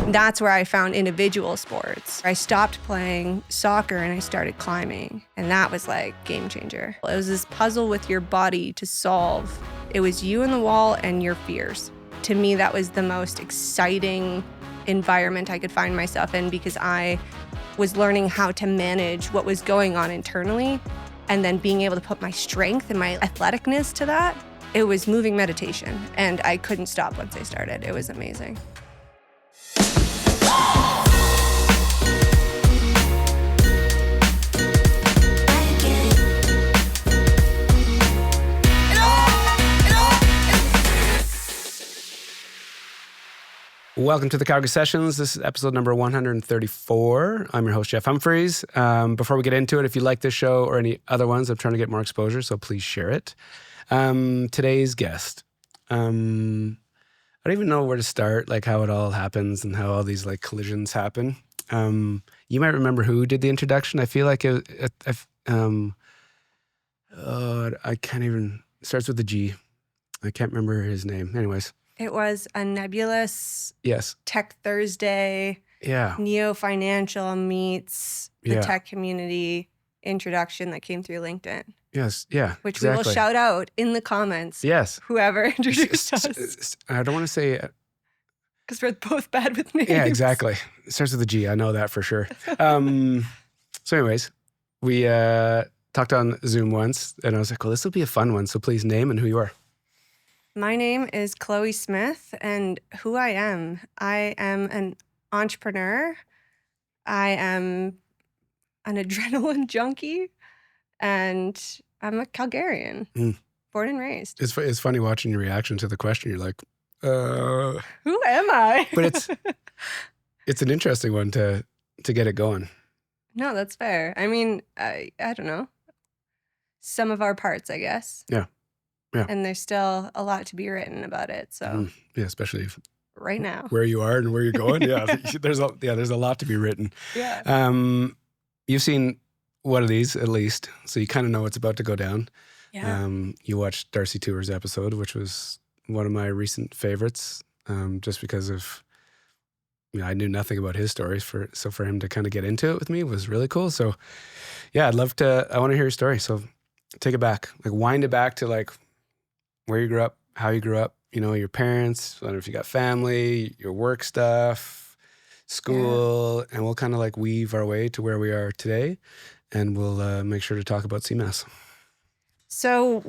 That's where I found individual sports. I stopped playing soccer and I started climbing. And that was like game changer. It was this puzzle with your body to solve. It was you and the wall and your fears. To me, that was the most exciting environment I could find myself in, because I was learning how to manage what was going on internally and then being able to put my strength and my athleticness to that. It was moving meditation, and I couldn't stop once I started. It was amazing. Welcome to the Calgary Sessions. This is episode number 134. I'm your host, Jeff Humphreys. Before we get into it, if you like this show or any other ones, I'm trying to get more exposure, so please share it. Today's guest. I don't even know where to start, like how it all happens and how all these like collisions happen. You might remember who did the introduction. I feel like I can't even, it starts with a G. I can't remember his name. Anyways. It was a nebulous Tech Thursday, Neo Financial meets the tech community introduction that came through LinkedIn. Yes, yeah, which we will shout out in the comments. Yes. Whoever introduced us. I don't want to say... Because we're both bad with names. Yeah, exactly. It starts with a G. I know that for sure. So anyways, we talked on Zoom once, and I was like, well, this will be a fun one, so please name and who you are. My name is Chloe Smith, and who I am an entrepreneur. I am an adrenaline junkie, and I'm a Calgarian, born and raised. It's funny watching your reaction to the question. You're like, who am I? But it's an interesting one to get it going. No, that's fair. I mean, I don't know. Some of our parts, I guess. Yeah. Yeah. And there's still a lot to be written about it. So yeah, especially right now, where you are and where you're going. Yeah, there's a lot to be written. Yeah. You've seen one of these at least, so you kind of know what's about to go down. Yeah. You watched Darcy Tour's episode, which was one of my recent favorites, just because of I knew nothing about his stories, so for him to kind of get into it with me was really cool. So yeah, I want to hear your story. So take it back, like wind it back to like where you grew up, how you grew up, your parents, I don't know if you got family, your work stuff, school, and we'll kind of like weave our way to where we are today, and we'll make sure to talk about CMAS. So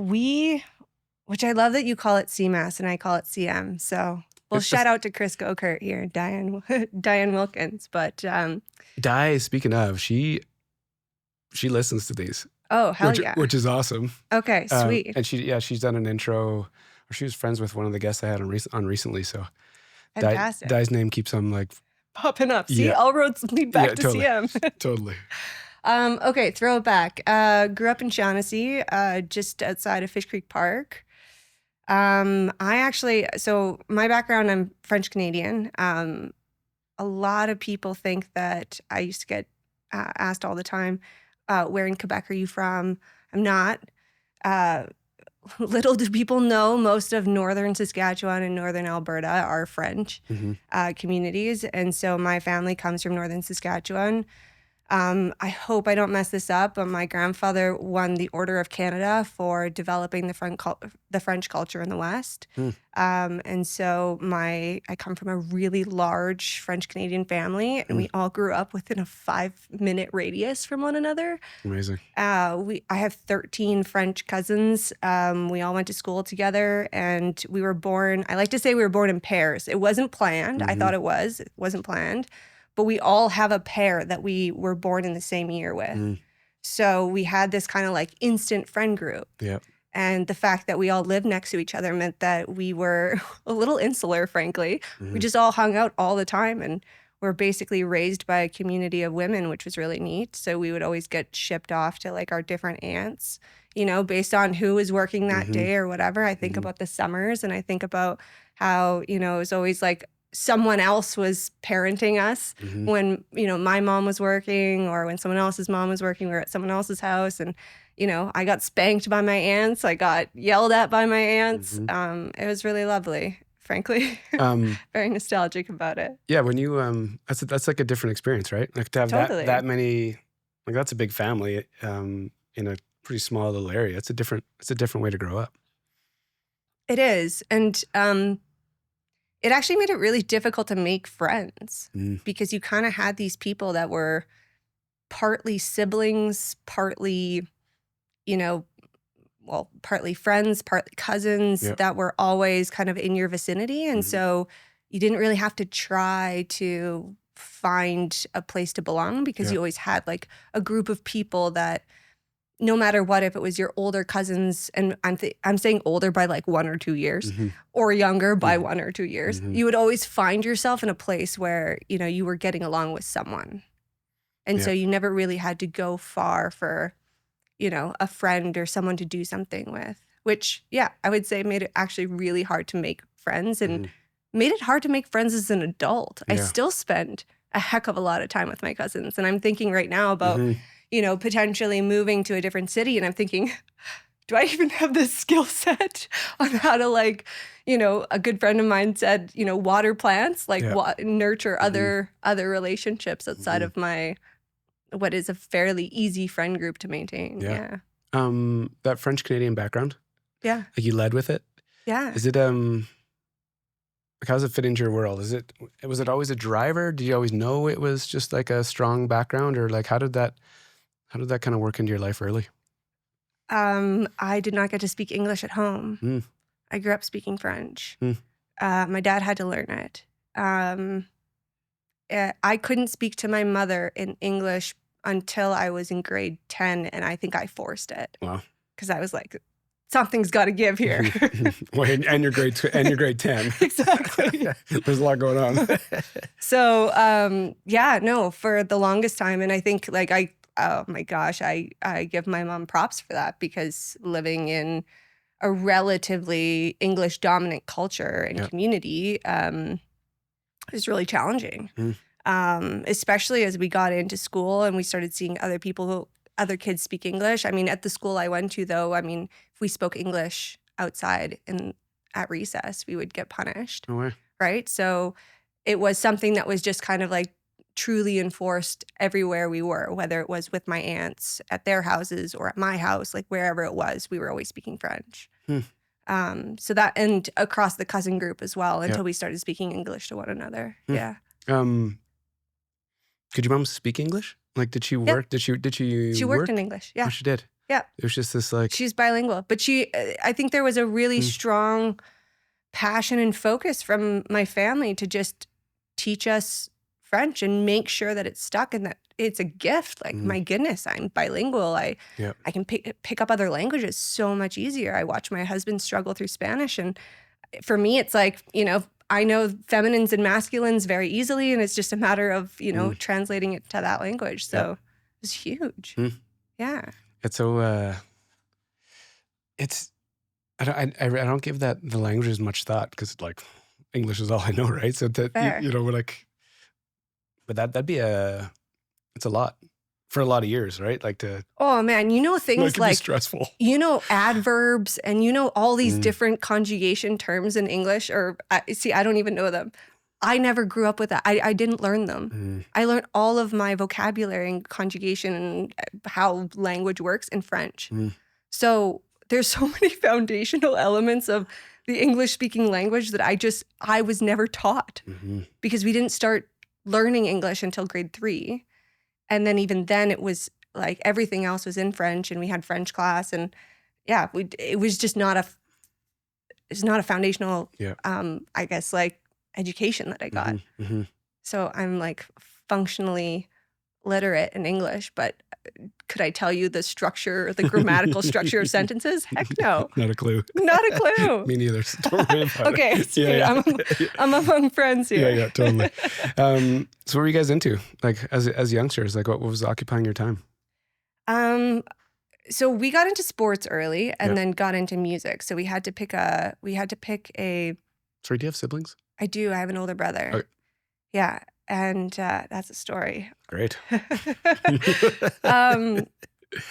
which I love that you call it CMAS and I call it CM. So we'll shout out to Chris Gokert here, Diane Wilkins. But Di, speaking of, she listens to these. Oh, hell yeah. Which is awesome. Okay, sweet. And she's done an intro, or she was friends with one of the guests I had on recently. So fantastic. Di's name keeps on like popping up. See, all roads lead back to totally. CM. Totally. Okay, throw it back. Grew up in Shaughnessy, just outside of Fish Creek Park. So my background, I'm French Canadian. A lot of people think that I used to get asked all the time, where in Quebec are you from? I'm not. Little do people know, most of northern Saskatchewan and northern Alberta are French communities. And so my family comes from northern Saskatchewan. I hope I don't mess this up, but my grandfather won the Order of Canada for developing the French culture in the West. And so I come from a really large French Canadian family, and we all grew up within a 5-minute radius from one another. Amazing. I have 13 French cousins. We all went to school together, and we were born, I like to say we were born in pairs. It wasn't planned. I thought it wasn't planned. But we all have a pair that we were born in the same year with. So we had this kind of like instant friend group. Yep. And the fact that we all lived next to each other meant that we were a little insular, frankly. We just all hung out all the time, and were basically raised by a community of women, which was really neat. So we would always get shipped off to like our different aunts, based on who was working that day or whatever. I think about the summers, and I think about how, it was always like someone else was parenting us when, my mom was working, or when someone else's mom was working, we were at someone else's house. And, I got spanked by my aunts. I got yelled at by my aunts. It was really lovely. frankly. Um, Very nostalgic about it. yeah, when you that's like a different experience, right? Like to have Totally. that many, like that's a big family in a pretty small little area. It's a different way to grow up. It is. And it actually made it really difficult to make friends because you kind of had these people that were partly siblings, partly, partly friends, partly cousins Yep. that were always kind of in your vicinity. And so you didn't really have to try to find a place to belong because you always had like a group of people that no matter what, if it was your older cousins, and I'm saying older by like 1 or 2 years or younger by 1 or 2 years, you would always find yourself in a place where, you were getting along with someone. And so you never really had to go far for, a friend or someone to do something with, which, I would say made it actually really hard to make friends and made it hard to make friends as an adult. I still spend a heck of a lot of time with my cousins. And I'm thinking right now about, potentially moving to a different city. And I'm thinking, do I even have the skill set on how to a good friend of mine said, water plants, nurture other relationships outside of my what is a fairly easy friend group to maintain. Yeah. That French Canadian background. Yeah. Like you led with it. Yeah. Is it like how does it fit into your world? Was it always a driver? Did you always know it was just like a strong background, or like how did that kind of work into your life early? I did not get to speak English at home. I grew up speaking French. My dad had to learn it. I couldn't speak to my mother in English until I was in grade 10, and I think I forced it. Wow. Because I was like, something's got to give here. Well, and you're grade 10. Exactly. There's a lot going on. So, for the longest time, and I think oh my gosh, I give my mom props for that because living in a relatively English dominant culture and community is really challenging. Especially as we got into school and we started seeing other kids speak English. I mean, at the school I went to though, if we spoke English outside at recess, we would get punished. No way. Right? So it was something that was just kind of like truly enforced everywhere we were, whether it was with my aunts at their houses or at my house, like wherever it was, we were always speaking French. So that, and across the cousin group as well, until we started speaking English to one another. Yeah. Could your mom speak English? Like, did she work? Did she She worked in English. Yeah. Oh, she did. Yeah. It was just this like. She's bilingual, but I think there was a really strong passion and focus from my family to just teach us French and make sure that it's stuck and that it's a gift. Like, my goodness, I'm bilingual. I can pick up other languages so much easier. I watch my husband struggle through Spanish. And for me, it's like, I know feminines and masculines very easily. And it's just a matter of, translating it to that language. So it's huge. Yeah. It's so, I don't give the languages much thought because like English is all I know, right? So that, we're like, but that'd be it's a lot for a lot of years, right? Like to. Oh man, things like stressful. Adverbs and all these different conjugation terms in English. Or I don't even know them. I never grew up with that. I didn't learn them. I learned all of my vocabulary and conjugation and how language works in French. So there's so many foundational elements of the English speaking language that I was never taught because we didn't start learning English until grade 3. And then even then it was like everything else was in French and we had French class and it was just not a foundational, I guess, like education that I got. So I'm like functionally literate in English, but could I tell you the grammatical structure of sentences? Heck no. Not a clue. Not a clue. Me neither. Don't worry about okay. it. I'm among friends here. Yeah, totally. So what were you guys into? Like as youngsters, like what was occupying your time? So we got into sports early and then got into music. So we had to pick a Sorry, do you have siblings? I do. I have an older brother. Okay. Yeah. And that's a story. Great.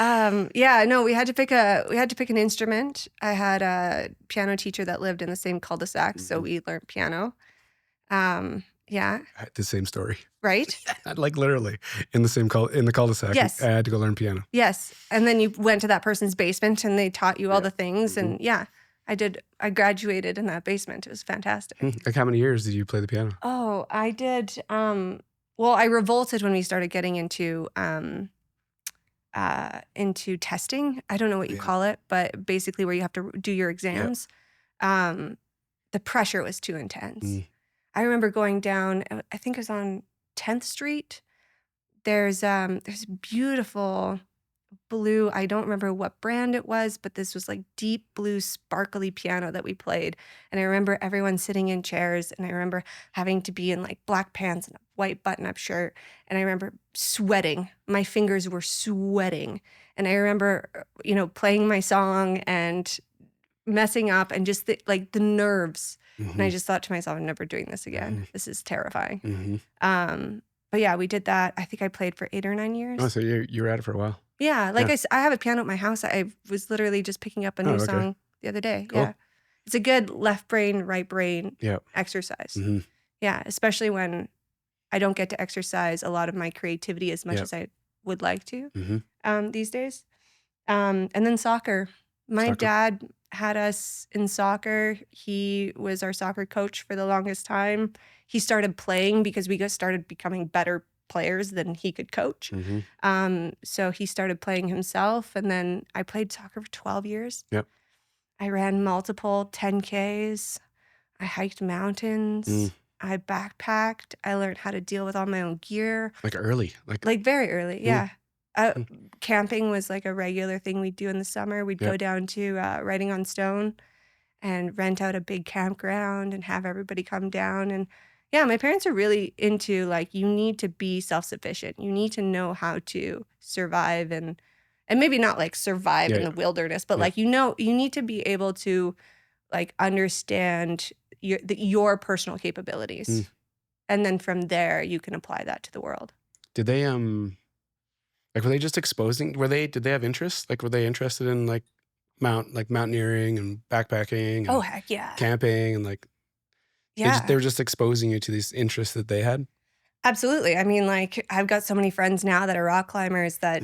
Yeah, no, we had to pick an instrument. I had a piano teacher that lived in the same cul-de-sac, so we learned piano. Yeah, The same story. right? Like literally in the cul-de-sac, I Yes. had to go learn piano. Yes. And then you went to that person's basement and they taught you all the things. Mm-hmm. And yeah, I graduated in that basement. It was fantastic. Like how many years did you play the piano? Oh, I did. Well, I revolted when we started getting into testing. I don't know what you call it, but basically where you have to do your exams. The pressure was too intense. I remember going down, I think it was on 10th Street. There's beautiful blue, I don't remember what brand it was, but this was like deep blue sparkly piano that we played. And I remember everyone sitting in chairs, and I remember having to be in like black pants and a white button-up shirt. And I remember sweating. My fingers were sweating. And I remember, playing my song and messing up and just the nerves. And I just thought to myself, I'm never doing this again. This is terrifying. But yeah, we did that. I think I played for 8 or 9 years. Oh, so you were at it for a while. Yeah, I have a piano at my house. I was literally just picking up a new song the other day. Cool. Yeah, it's a good left brain, right brain exercise. Yeah, especially when I don't get to exercise a lot of my creativity as much as I would like to these days. And then soccer. My dad had us in soccer. He was our soccer coach for the longest time. He started playing because we started becoming better players than he could coach. So he started playing himself, and then I played soccer for 12 years. Yep. I ran multiple 10Ks. I hiked mountains. I backpacked. I learned how to deal with all my own gear. Like early. Like very early, yeah. Camping was like a regular thing we'd do in the summer. We'd go down to Writing on Stone and rent out a big campground and have everybody come down. And yeah, my parents are really into like, you need to be self-sufficient. You need to know how to survive and maybe not like survive in the wilderness, but like, you need to be able to like understand your personal capabilities. And then from there, you can apply that to the world. Did they, like, were they just exposing, did they have interests? Like, were they interested in like mountaineering and backpacking and Heck yeah. camping and like, they were just exposing you to these interests that they had? Absolutely. I mean, like, I've got so many friends now that are rock climbers that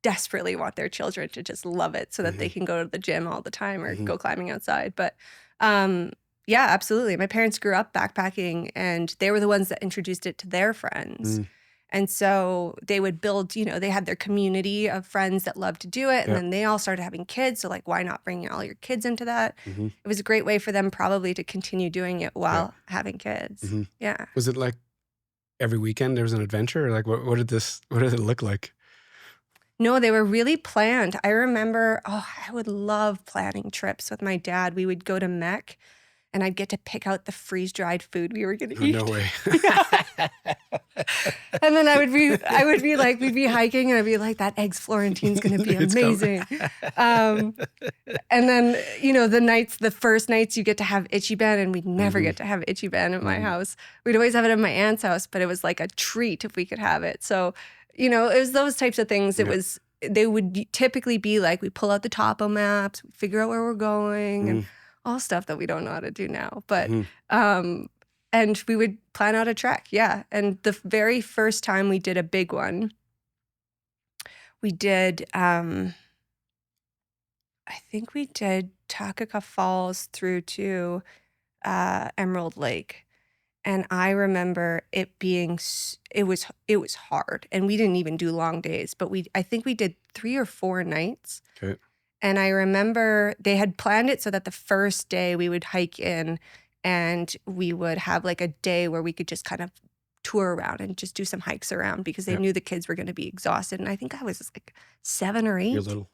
desperately want their children to just love it so that they can go to the gym all the time or go climbing outside. But yeah, absolutely. My parents grew up backpacking, and they were the ones that introduced it to their friends. And so they would build, they had their community of friends that loved to do it. And then they all started having kids. So like, why not bring all your kids into that? It was a great way for them probably to continue doing it while having kids. Yeah. Was it like every weekend there was an adventure? Or like, what did it look like? No, they were really planned. I remember, I would love planning trips with my dad. We would go to Mech, and I'd get to pick out the freeze-dried food we were going to eat. No way. And then I would be like, we'd be hiking, and I'd be like, that eggs Florentine's going to be amazing. And then, the first nights you get to have Ichiban, and we'd never get to have Ichiban at my house. We'd always have it at my aunt's house, but it was like a treat if we could have it. So, it was those types of things. They would typically be like, we pull out the topo maps, figure out where we're going, and all stuff that we don't know how to do now. But, and we would plan out a trek, And the very first time we did a big one, we did, I think we did Takaka Falls through to Emerald Lake. And I remember it being, it was hard. And we didn't even do long days, but I think we did 3 or 4 nights. Okay. And I remember they had planned it so that the first day we would hike in, and we would have like a day where we could just kind of tour around and just do some hikes around, because they knew the kids were going to be exhausted. And I think I was like 7 or 8. You're little.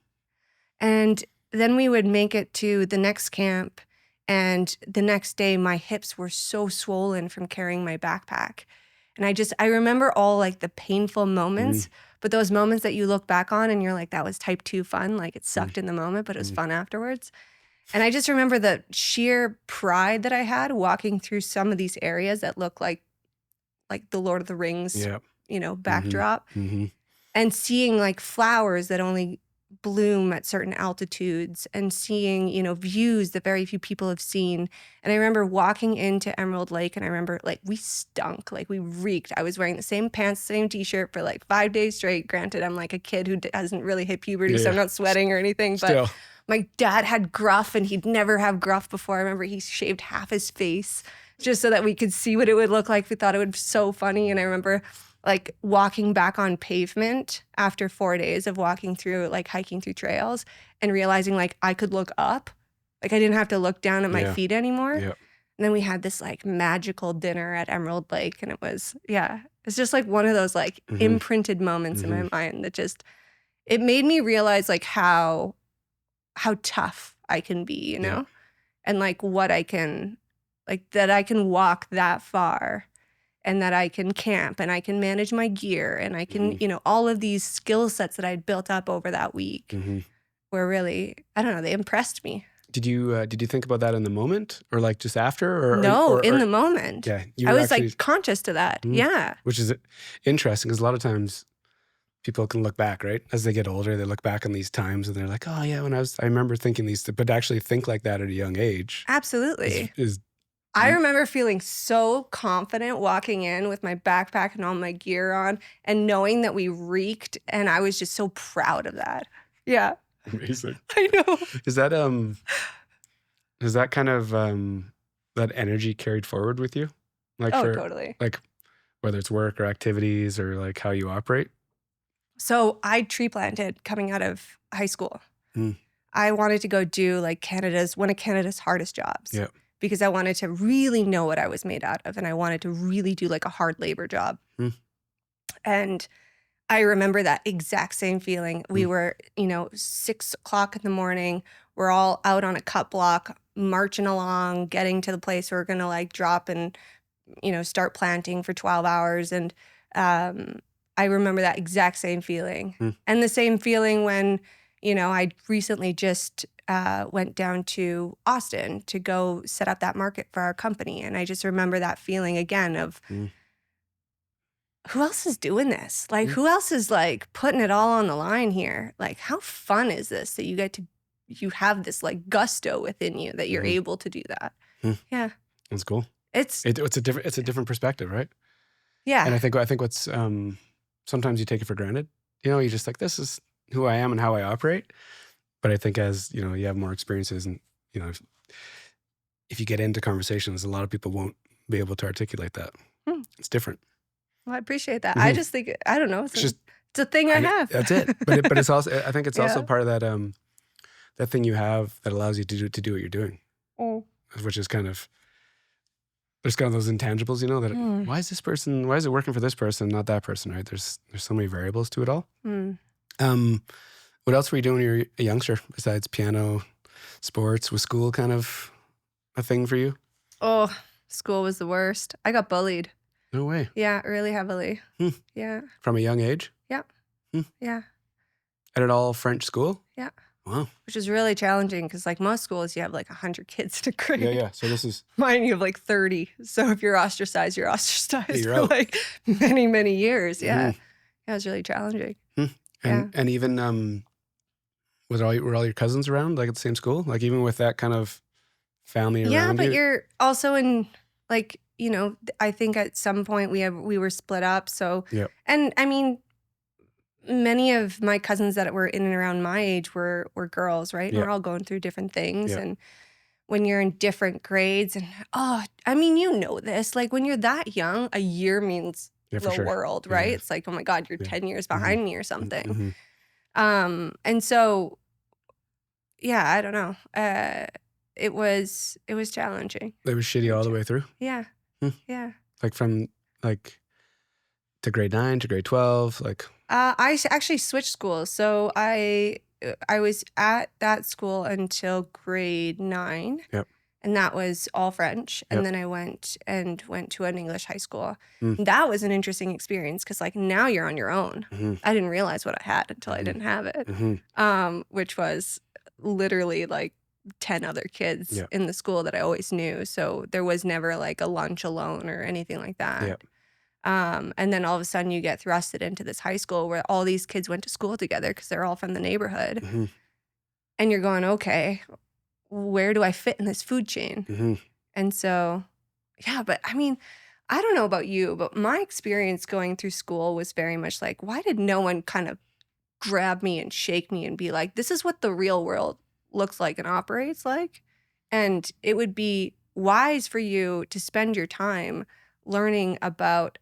And then we would make it to the next camp. And the next day, my hips were so swollen from carrying my backpack. And I remember all like the painful moments, but those moments that you look back on and you're like, that was type 2 fun. Like, it sucked in the moment, but it was fun afterwards. And I just remember the sheer pride that I had walking through some of these areas that look like the Lord of the Rings, backdrop. and seeing like flowers that only bloom at certain altitudes, and seeing, views that very few people have seen. And I remember walking into Emerald Lake, and I remember like we stunk, like we reeked. I was wearing the same pants, same t-shirt for like 5 days straight. Granted, I'm like a kid who hasn't really hit puberty, so I'm not sweating or anything, but Still. my dad had gruff, and he'd never have gruff before. I remember he shaved half his face just so that we could see what it would look like. We thought it would be so funny. And I remember like walking back on pavement after 4 days of walking through, like hiking through trails, and realizing like I could look up. Like I didn't have to look down at my feet anymore. Yeah. And then we had this like magical dinner at Emerald Lake, and it's just like one of those like imprinted moments in my mind that just, it made me realize like how tough I can be, and like what I can, like that I can walk that far, and that I can camp, and I can manage my gear, and I can, all of these skill sets that I'd built up over that week were really, I don't know, they impressed me. Did you think about that in the moment, or like just after, or no, or in the moment? Yeah, I was like conscious to that. Yeah, which is interesting because a lot of times people can look back, right? As they get older, they look back on these times and they're like, oh yeah, I remember thinking these, but actually think like that at a young age. Absolutely. Is I remember feeling so confident walking in with my backpack and all my gear on, and knowing that we reeked, and I was just so proud of that. Yeah. Amazing. I know. Is that kind of that energy carried forward with you? Like totally. Like whether it's work or activities or like how you operate? So I tree planted coming out of high school. I wanted to go do like one of Canada's hardest jobs. Yeah. Because I wanted to really know what I was made out of, and I wanted to really do like a hard labor job. And I remember that exact same feeling. We were, 6 o'clock in the morning. We're all out on a cut block, marching along, getting to the place where we're gonna like drop and, start planting for 12 hours. And I remember that exact same feeling. And the same feeling when, I recently just went down to Austin to go set up that market for our company. And I just remember that feeling again of who else is doing this? Like, who else is like putting it all on the line here? Like, how fun is this that you have this like gusto within you that you're able to do that? Yeah. That's cool. It's a different perspective, right? Yeah. And I think what's sometimes you take it for granted. You just like, this is who I am and how I operate. But I think as, you have more experiences and, if you get into conversations, a lot of people won't be able to articulate that. It's different. Well, I appreciate that. I just think, I don't know. It's a thing I have. That's it. But it's also, I think it's also part of that, that thing you have that allows you to do what you're doing. Which is kind of, there's kind of those intangibles, that why is it working for this person, not that person, right? There's so many variables to it all. What else were you doing when you were a youngster besides piano, sports? Was school kind of a thing for you? Oh, school was the worst. I got bullied. No way. Yeah, really heavily. Yeah. From a young age? Yeah. Yeah. At an all French school? Yeah. Wow. Which is really challenging because like most schools, you have like 100 kids to grade. Yeah. So this is... Mine, you have like 30. So if you're ostracized, you're ostracized you're for out. like many, many years. Yeah. Yeah, it was really challenging. And even... were all your cousins around, like at the same school? Like even with that kind of family around you? Yeah, but you're also in like, I think at some point we were split up. So, and I mean, many of my cousins that were in and around my age were girls, right? And we're all going through different things. And when you're in different grades and, I mean, this, like when you're that young, a year means the world, right? Yeah. It's like, oh my God, you're 10 years behind me or something. And so, yeah, I don't know. It was challenging. It was shitty all the way through? Yeah. Yeah. Like from to grade 9 to grade 12, like... I actually switched schools. So I was at that school until grade 9. Yep. And that was all French. And then I went to an English high school. That was an interesting experience because like now you're on your own. I didn't realize what I had until I didn't have it, which was literally like 10 other kids in the school that I always knew. So there was never like a lunch alone or anything like that. And then all of a sudden you get thrusted into this high school where all these kids went to school together because they're all from the neighborhood. Mm-hmm. And you're going, okay, where do I fit in this food chain? Mm-hmm. And so, yeah, but I mean, I don't know about you, but my experience going through school was very much like, why did no one kind of grab me and shake me and be like, this is what the real world looks like and operates like? And it would be wise for you to spend your time learning about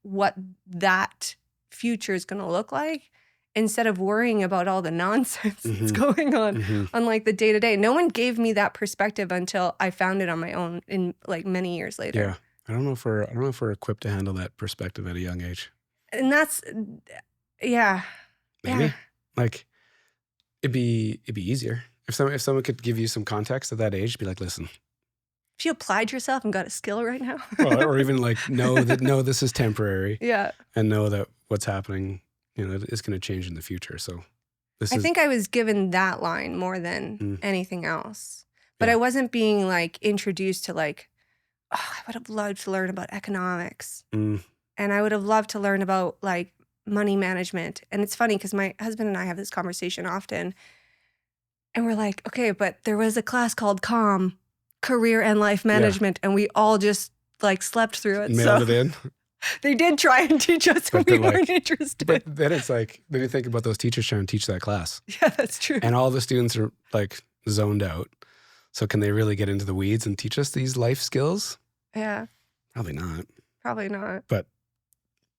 what that future is going to look like instead of worrying about all the nonsense that's going on like the day to day. No one gave me that perspective until I found it on my own in like many years later. Yeah. I don't know if we're equipped to handle that perspective at a young age. And that's, yeah. Maybe. Yeah. Like it'd be easier. If someone could give you some context at that age, be like, listen. If you applied yourself and got a skill right now. Well, or even like know this is temporary. Yeah. And know that what's happening, is going to change in the future. So I think I was given that line more than anything else. But I wasn't being like introduced to like, oh, I would have loved to learn about economics. And I would have loved to learn about like money management. And it's funny because my husband and I have this conversation often. And we're like, okay, but there was a class called COM, Career and Life Management. And we all just like slept through it. Mailed it in. They did try and teach us, but we weren't interested. But then it's like, then you think about those teachers trying to teach that class. Yeah, that's true. And all the students are like zoned out. So can they really get into the weeds and teach us these life skills? Yeah. Probably not. Probably not. But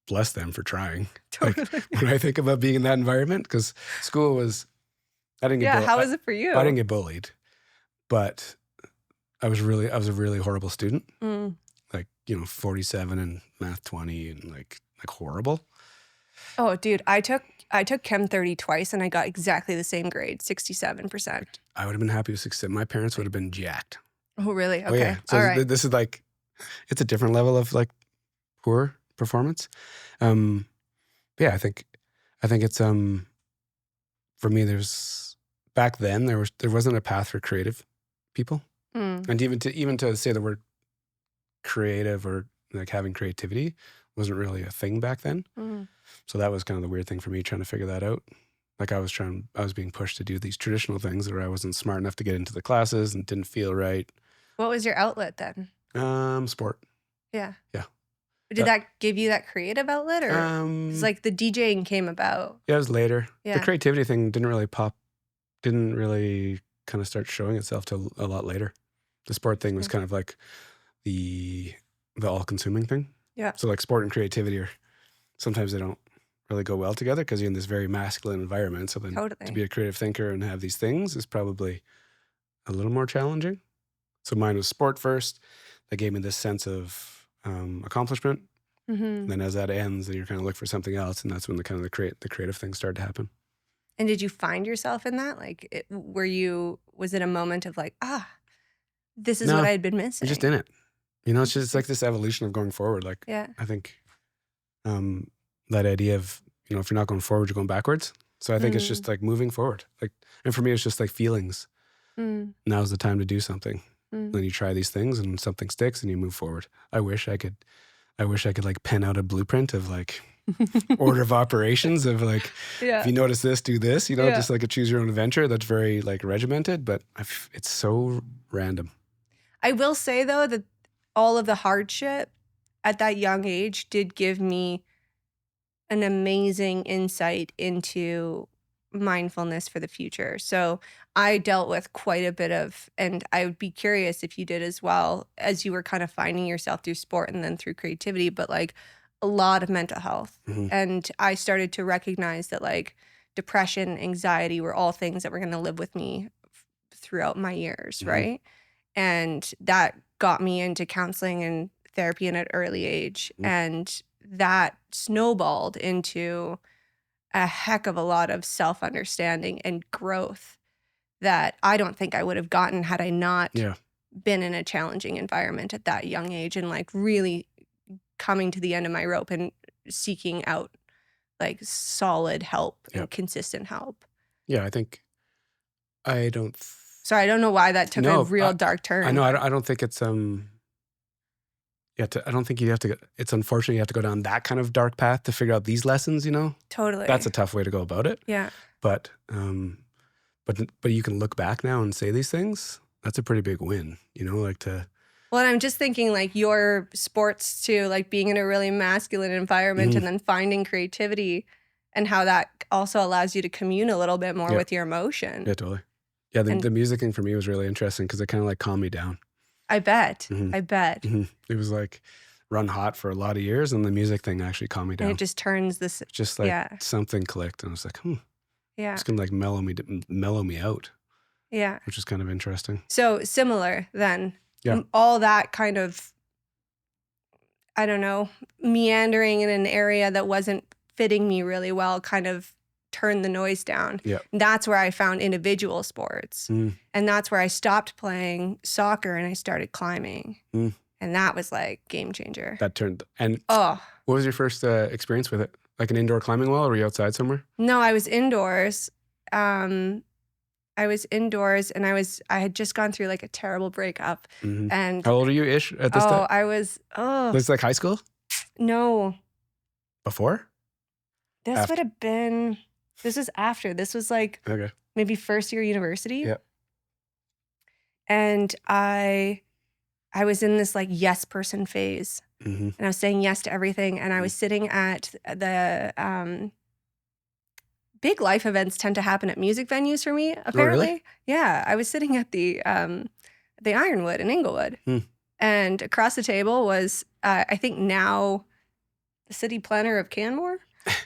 bless them for trying. Totally. Like, when I think about being in that environment, because school was, I didn't get how was it for you? I didn't get bullied, but I was a really horrible student. Like, 47 and math 20 and like horrible. Oh, dude, I took Chem 30 twice and I got exactly the same grade, 67%. I would have been happy with 67. My parents would have been jacked. Oh, really? Okay. Oh, yeah. So all right. This is like, it's a different level of like poor performance. Yeah, I think it's for me. Back then there wasn't a path for creative people, and even to say the word creative or like having creativity wasn't really a thing back then. So that was kind of the weird thing for me, trying to figure that out. Like I was being pushed to do these traditional things where I wasn't smart enough to get into the classes and didn't feel right. What was your outlet then? Sport. Yeah. Yeah. Did that give you that creative outlet, or it's like the DJing came about? Yeah, it was later. Yeah. The creativity thing didn't really kind of start showing itself till a lot later. The sport thing was kind of like the all-consuming thing. Yeah. So like sport and creativity sometimes they don't really go well together because you're in this very masculine environment. So then to be a creative thinker and have these things is probably a little more challenging. So mine was sport first. That gave me this sense of accomplishment. And then as that ends, then you're kind of look for something else, and that's when the creative things started to happen. And did you find yourself in that? Like, was it a moment of like, this is what I had been missing? You're just in it. It's like this evolution of going forward. Like, yeah. I think that idea of, if you're not going forward, you're going backwards. So I think it's just like moving forward. Like, and for me, it's just like feelings. Now's the time to do something. Then you try these things and something sticks and you move forward. I wish I could like pen out a blueprint of like order of operations of like, if you notice this, do this, just like a choose your own adventure. That's very like regimented, but it's so random. I will say though that all of the hardship at that young age did give me an amazing insight into mindfulness for the future. So I dealt with quite a bit of, and I would be curious if you did as well, as you were kind of finding yourself through sport and then through creativity, but like a lot of mental health. And I started to recognize that like depression, anxiety were all things that were going to live with me throughout my years, right? And that got me into counseling and therapy at an early age. And that snowballed into a heck of a lot of self-understanding and growth that I don't think I would have gotten had I not been in a challenging environment at that young age and like really coming to the end of my rope and seeking out like solid help and consistent help. Yeah, I think I don't... Sorry, I don't know why that took a real dark turn. I know, I don't think it's... I don't think you have to. It's unfortunate you have to go down that kind of dark path to figure out these lessons. Totally. That's a tough way to go about it. Yeah. But you can look back now and say these things. That's a pretty big win. Like to. Well, and I'm just thinking like your sports too, like being in a really masculine environment and then finding creativity and how that also allows you to commune a little bit more with your emotion. Yeah, totally. Yeah, the music thing for me was really interesting because it kind of like calmed me down. I bet. I bet. It was like run hot for a lot of years, and the music thing actually calmed me down. And it just turns this. Just like something clicked, and I was like, yeah, it's gonna like mellow me out. Yeah, which is kind of interesting. So similar then. Yeah. All that kind of, I don't know, meandering in an area that wasn't fitting me really well kind of turned the noise down. Yeah. That's where I found individual sports. And that's where I stopped playing soccer and I started climbing. And that was like game changer. That turned, and what was your first experience with it? Like an indoor climbing wall, or were you outside somewhere? No, I was indoors. I was indoors and I had just gone through like a terrible breakup. And how old are you ish at this time? I was, This like high school? No. Before? This would have been, this was after. This was like maybe first year university. Yeah. And I was in this like yes person phase. And I was saying yes to everything. And I was sitting at the, big life events tend to happen at music venues for me, apparently. Oh, really? Yeah. I was sitting at the Ironwood in Inglewood. And across the table was, I think now, the city planner of Canmore.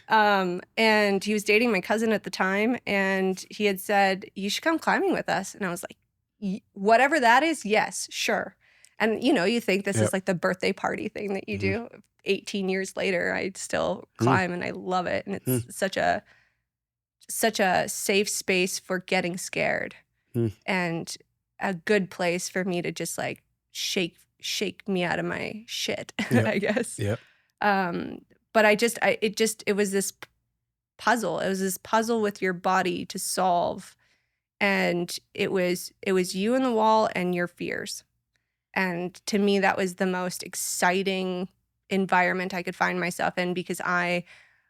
And he was dating my cousin at the time. And he had said, you should come climbing with us. And I was like, whatever that is, yes, sure. And, you think this is like the birthday party thing that you do. 18 years later, I still climb and I love it. And it's such a safe space for getting scared and a good place for me to just like shake me out of my shit, I guess. Yep. But it was this puzzle. It was this puzzle with your body to solve. And it was you and the wall and your fears. And to me, that was the most exciting environment I could find myself in because I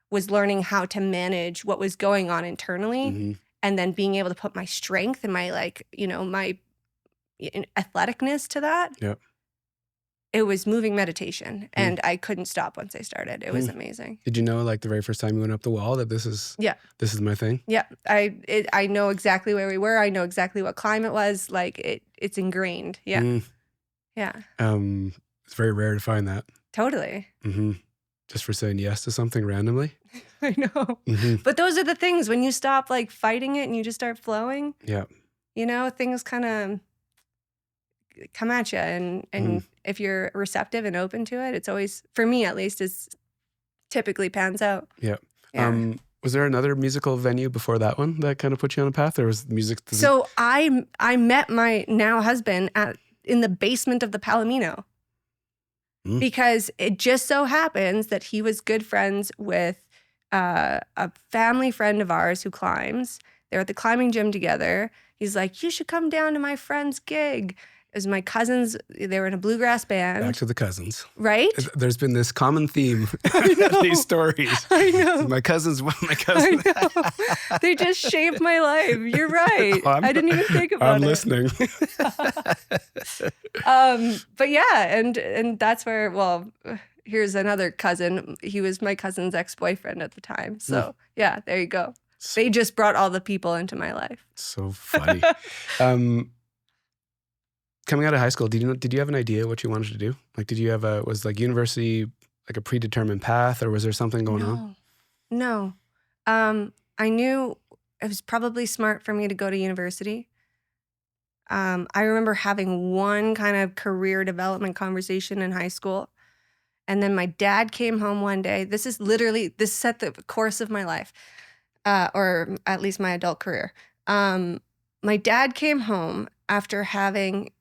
was learning how to manage what was going on internally and then being able to put my strength and my my athleticness to that. Yep. It was moving meditation and I couldn't stop once I started. It was amazing. Did you know like the very first time you went up the wall that this is my thing? Yeah. I know exactly where we were. I know exactly what climb it was. Like it's ingrained. Yeah. Yeah. It's very rare to find that. Totally. Just for saying yes to something randomly. I know. But those are the things when you stop like fighting it and you just start flowing. Yeah. Things kind of come at you. And if you're receptive and open to it, it's always, for me at least, it's typically pans out. Yeah. Yeah. Was there another musical venue before that one that kind of put you on a path? Or was music? So I met my now husband in the basement of the Palomino. Because it just so happens that he was good friends with a family friend of ours who climbs. They're at the climbing gym together. He's like, you should come down to my friend's gig. It was my cousins. They were in a bluegrass band. Back to the cousins. Right? There's been this common theme in these stories. I know. My cousins. I know. They just shaped my life. You're right. I didn't even think about I'm it. listening. But yeah, and that's where, well, here's another cousin. He was my cousin's ex-boyfriend at the time. So yeah, there you go. They just brought all the people into my life. So funny. Coming out of high school, did you have an idea what you wanted to do? Like, did you have was like university like a predetermined path, or was there something going on? No. I knew it was probably smart for me to go to university. I remember having one kind of career development conversation in high school. And then my dad came home one day. This set the course of my life, or at least my adult career. My dad came home after having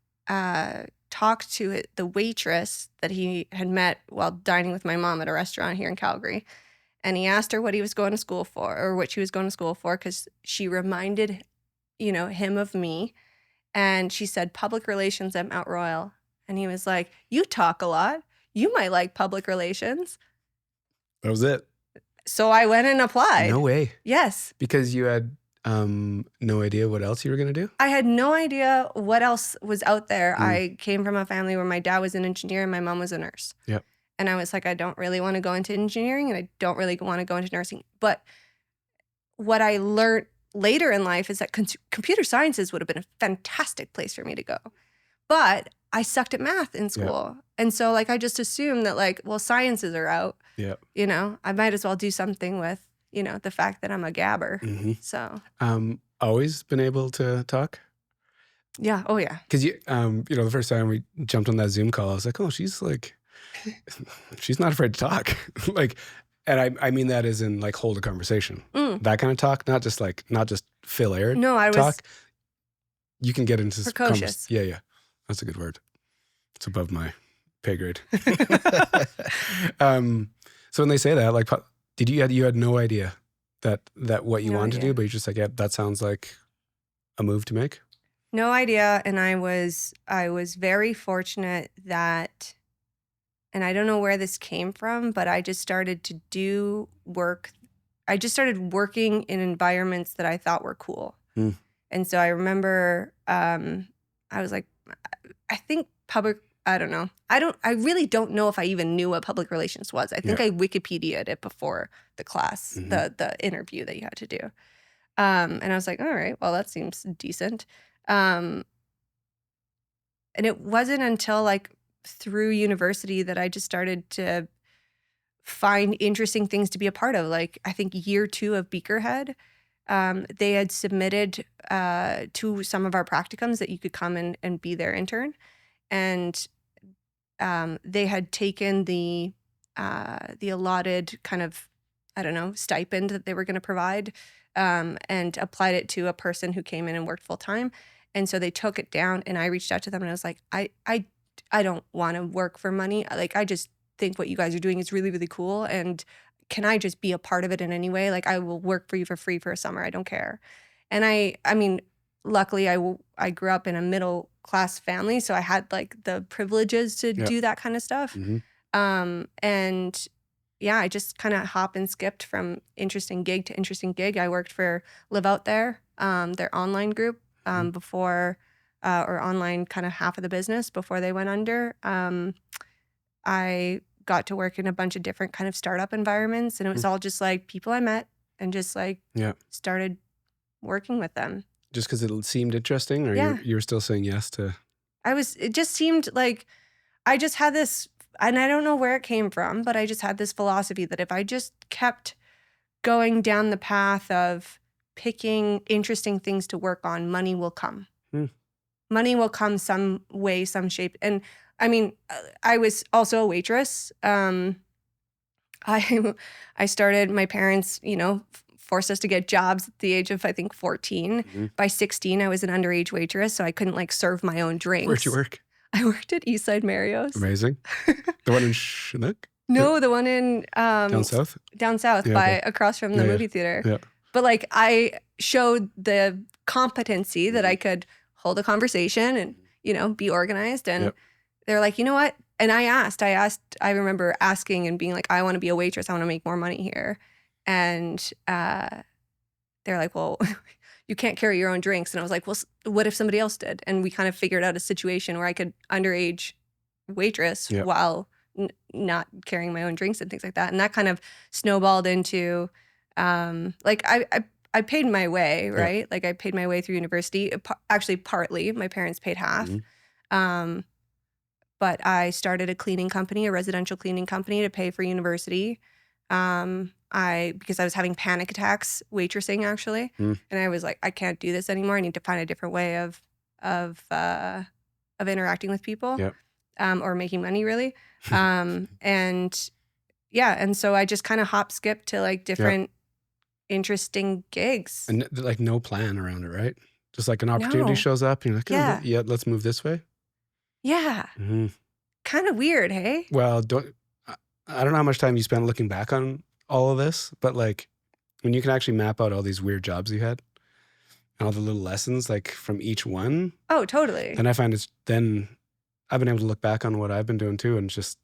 talked to the waitress that he had met while dining with my mom at a restaurant here in Calgary. And he asked her what he was going to school for, or what she was going to school for, because she reminded, him of me. And she said, public relations at Mount Royal. And he was like, you talk a lot. you might like public relations. That was it. So I went and applied. No way. Yes. Because you had no idea what else you were going to do? I had no idea what else was out there. Mm. I came from a family where my dad was an engineer and my mom was a nurse. Yep. And I was like, I don't really want to go into engineering and I don't really want to go into nursing. But what I learned later in life is that computer sciences would have been a fantastic place for me to go. But I sucked at math in school. Yep. And so like I just assumed that like, well, sciences are out. Yep. You know, I might as well do something with, you know, the fact that I'm a gabber. Mm-hmm. So always been able to talk? Yeah. Oh yeah. Because you know, the first time we jumped on that Zoom call, I was like, oh, she's like, she's not afraid to talk. Like, and I mean that as in like hold a conversation. That kind of talk, not just fill air. No, I talk. was You can get into precocious. Yeah. That's a good word. It's above my pay grade. So when they say that, like, you had no idea that what you wanted to do, but you're just like, yeah, that sounds like a move to make? No idea. And I was very fortunate that, and I don't know where this came from, but I just started to do work. I just started working in environments that I thought were cool. And so I remember I was like, I think I don't know. I really don't know if I even knew what public relations was. I think I Wikipedia'd it before the class, the interview that you had to do. And I was like, all right, well, that seems decent. And it wasn't until like through university that I just started to find interesting things to be a part of. Like I think year 2 of Beakerhead, they had submitted to some of our practicums that you could come and be their intern. And they had taken the allotted kind of, I don't know, stipend that they were going to provide and applied it to a person who came in and worked full time. And so they took it down and I reached out to them and I was like, I don't want to work for money. Like, I just think what you guys are doing is really, really cool. And can I just be a part of it in any way? Like, I will work for you for free for a summer. I don't care. And I mean, luckily I grew up in a middle class family. So I had like the privileges to do that kind of stuff. And yeah, I just kind of hop and skipped from interesting gig to interesting gig. I worked for Live Out There, their online group before, or online kind of half of the business before they went under. I got to work in a bunch of different kind of startup environments, and it was all just like people I met and just like started working with them. Just because it seemed interesting, or you were still saying yes to? It just seemed like I just had this, and I don't know where it came from, but I just had this philosophy that if I just kept going down the path of picking interesting things to work on, money will come. Money will come some way, some shape. And I mean, I was also a waitress. I started, my parents, forced us to get jobs at the age of, I think, 14. By 16, I was an underage waitress, so I couldn't like serve my own drinks. Where'd you work? I worked at Eastside Mario's. Amazing. The one in Chinook? No, the one in down south. Down south, across from the movie theater. Yeah. But like I showed the competency that I could hold a conversation and be organized. And they're like, you know what? And I remember asking and being like, I want to be a waitress. I want to make more money here. And they're like, well, you can't carry your own drinks. And I was like, well, what if somebody else did? And we kind of figured out a situation where I could underage waitress while not carrying my own drinks and things like that. And that kind of snowballed into like I paid my way, right? Like I paid my way through university. Actually, partly my parents paid half. But I started a cleaning company, a residential cleaning company to pay for university. Because I was having panic attacks waitressing actually. And I was like, I can't do this anymore. I need to find a different way of interacting with people or making money really. And so I just kind of hop skip to like different interesting gigs. And like no plan around it, right? Just like an opportunity shows up and you're like, oh, let's move this way. Yeah. Kind of weird, hey? Well, I don't know how much time you spent looking back on all of this, but like when you can actually map out all these weird jobs you had and all the little lessons like from each one. Oh, totally. Then I find then I've been able to look back on what I've been doing too and just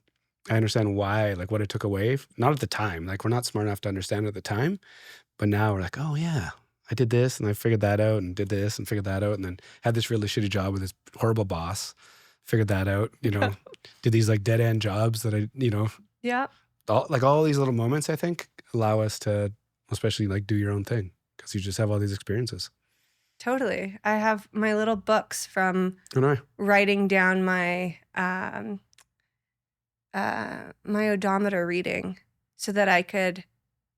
I understand why, like what it took away. Not at the time. Like we're not smart enough to understand it at the time, but now we're like, oh yeah, I did this and I figured that out and did this and figured that out and then had this really shitty job with this horrible boss, figured that out, did these like dead end jobs that Yeah, all these little moments, I think, allow us to especially like do your own thing because you just have all these experiences. totally. I have my little books from Oh no. writing down my odometer reading so that I could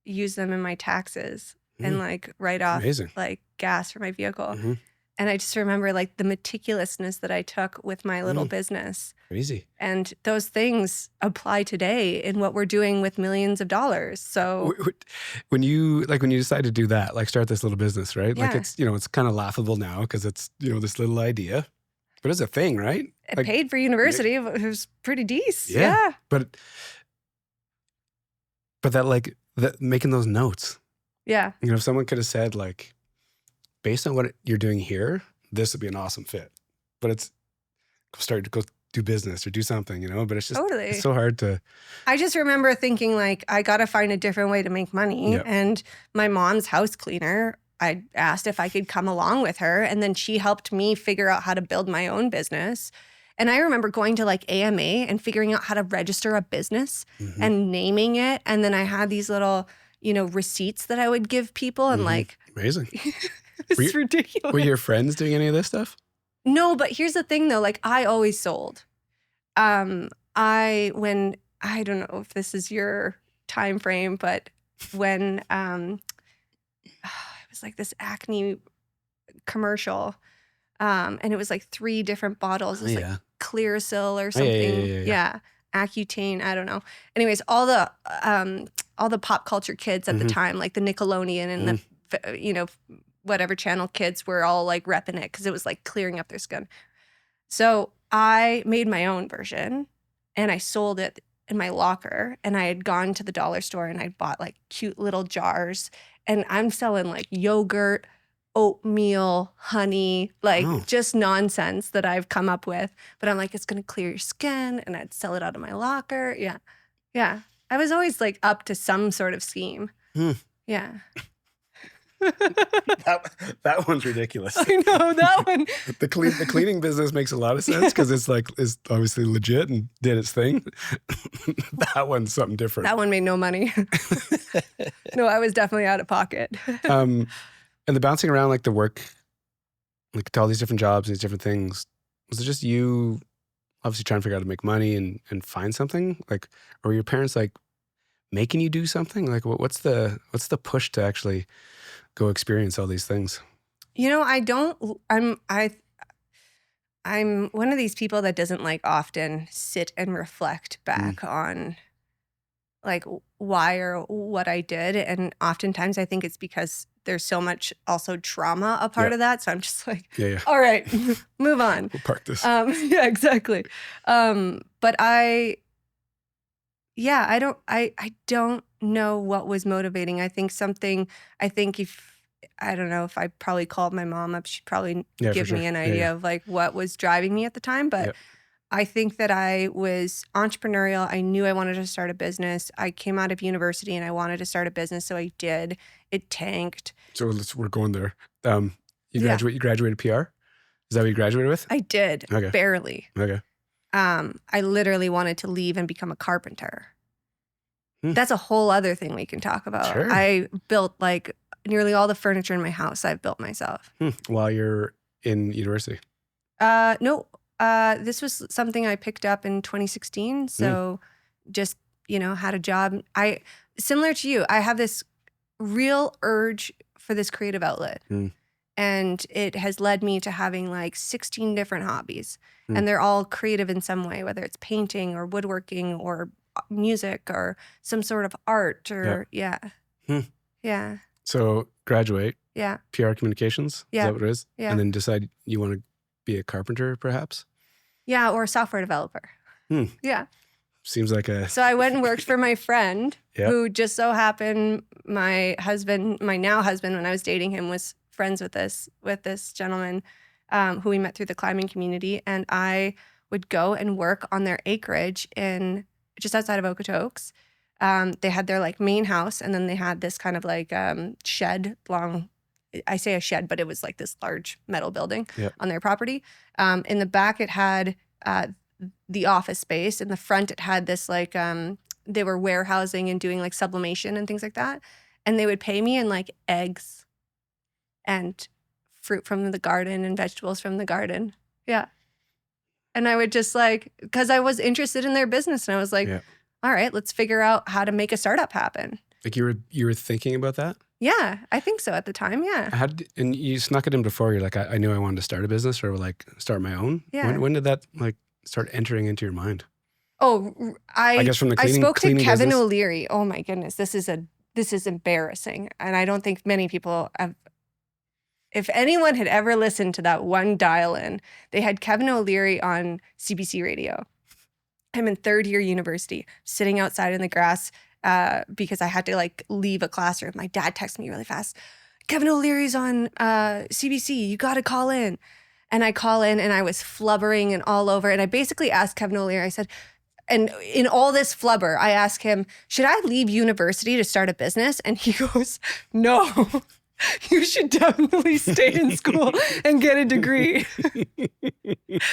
use them in my taxes and like write off Amazing. like gas for my vehicle. Mm-hmm. And I just remember like the meticulousness that I took with my little business. Crazy. And those things apply today in what we're doing with millions of dollars. So When you decide to do that, like start this little business, right? Like Yeah. it's kind of laughable now because it's, this little idea, but it's a thing, right? it Like, paid for university. It was pretty decent. Yeah. Yeah. but that making those notes, Yeah. if someone could have said like, based on what you're doing here, this would be an awesome fit, but it's go do business or do something, but it's just, Totally. it's so hard to, I just remember thinking like, I got to find a different way to make money. Yep. And my mom's house cleaner, I asked if I could come along with her. And then she helped me figure out how to build my own business. And I remember going to like AMA and figuring out how to register a business and naming it. And then I had these little, receipts that I would give people and like, amazing. it's ridiculous. Were your friends doing any of this stuff? No, but here's the thing though, like I always sold. I don't know if this is your time frame, but when it was like this acne commercial, and it was like 3 different bottles. It was like Clearasil or something. Yeah. Accutane, I don't know. Anyways, all the pop culture kids at the time, like the Nickelodeon and the whatever channel kids were all like repping it because it was like clearing up their skin. So I made my own version and I sold it in my locker, and I had gone to the dollar store and I bought like cute little jars, and I'm selling like yogurt, oatmeal, honey, like just nonsense that I've come up with. But I'm like, it's going to clear your skin, and I'd sell it out of my locker. Yeah. Yeah. I was always like up to some sort of scheme. Yeah. That one's ridiculous. I know that one. The cleaning business makes a lot of sense because it's obviously legit and did its thing. That one's something different. That one made no money. No, I was definitely out of pocket. And the bouncing around, like the work, like to all these different jobs, these different things, was it just you obviously trying to figure out how to make money and find something? Like, or were your parents like making you do something? Like, what's the push to actually go experience all these things? I'm one of these people that doesn't like often sit and reflect back on like why or what I did. And oftentimes I think it's because there's so much also trauma a part of that. So I'm just like, all right, move on. We'll park this. Yeah, exactly. But I don't know what was motivating. I don't know if I probably called my mom up, she'd probably give me an idea of like what was driving me at the time. But I think that I was entrepreneurial. I knew I wanted to start a business. I came out of university and I wanted to start a business. So I did. It tanked. So we're going there. You graduated PR? Is that what you graduated with? I did. Okay. Barely. Okay. I literally wanted to leave and become a carpenter. That's a whole other thing we can talk about. Sure. I built like nearly all the furniture in my house I've built myself. While you're in university? No. This was something I picked up in 2016. So just, had a job. Similar to you, I have this real urge for this creative outlet. And it has led me to having like 16 different hobbies. And they're all creative in some way, whether it's painting or woodworking or music or some sort of art or yeah. So graduate. Yeah. PR communications. Yeah. Is that what it is? Yeah. And then decide you want to be a carpenter, perhaps? Yeah, or a software developer. Yeah. Seems like a... So I went and worked for my friend who just so happened my now husband, when I was dating him, was friends with this gentleman who we met through the climbing community. And I would go and work on their acreage in just outside of Okotoks. They had their like main house, and then they had this kind of like shed, long, I say a shed, but it was like this large metal building on their property. In the back, it had the office space. In the front, it had this like, they were warehousing and doing like sublimation and things like that. And they would pay me in like eggs and fruit from the garden and vegetables from the garden. Yeah. And I would just like, because I was interested in their business, and I was like, all right, let's figure out how to make a startup happen. Like you were thinking about that? Yeah, I think so at the time. Yeah. And you snuck it in before. You're like, I knew I wanted to start a business or like start my own. Yeah. When did that like start entering into your mind? Oh, I guess from the I spoke to Kevin business? O'Leary. Oh my goodness, this is embarrassing, and I don't think many people have. If anyone had ever listened to that one dial-in, they had Kevin O'Leary on CBC radio. I'm in third year university, sitting outside in the grass because I had to like leave a classroom. My dad texted me really fast. Kevin O'Leary's on CBC. You got to call in. And I call in, and I was flubbering and all over. And I basically asked Kevin O'Leary, I said, and in all this flubber, I asked him, should I leave university to start a business? And he goes, no. You should definitely stay in school and get a degree.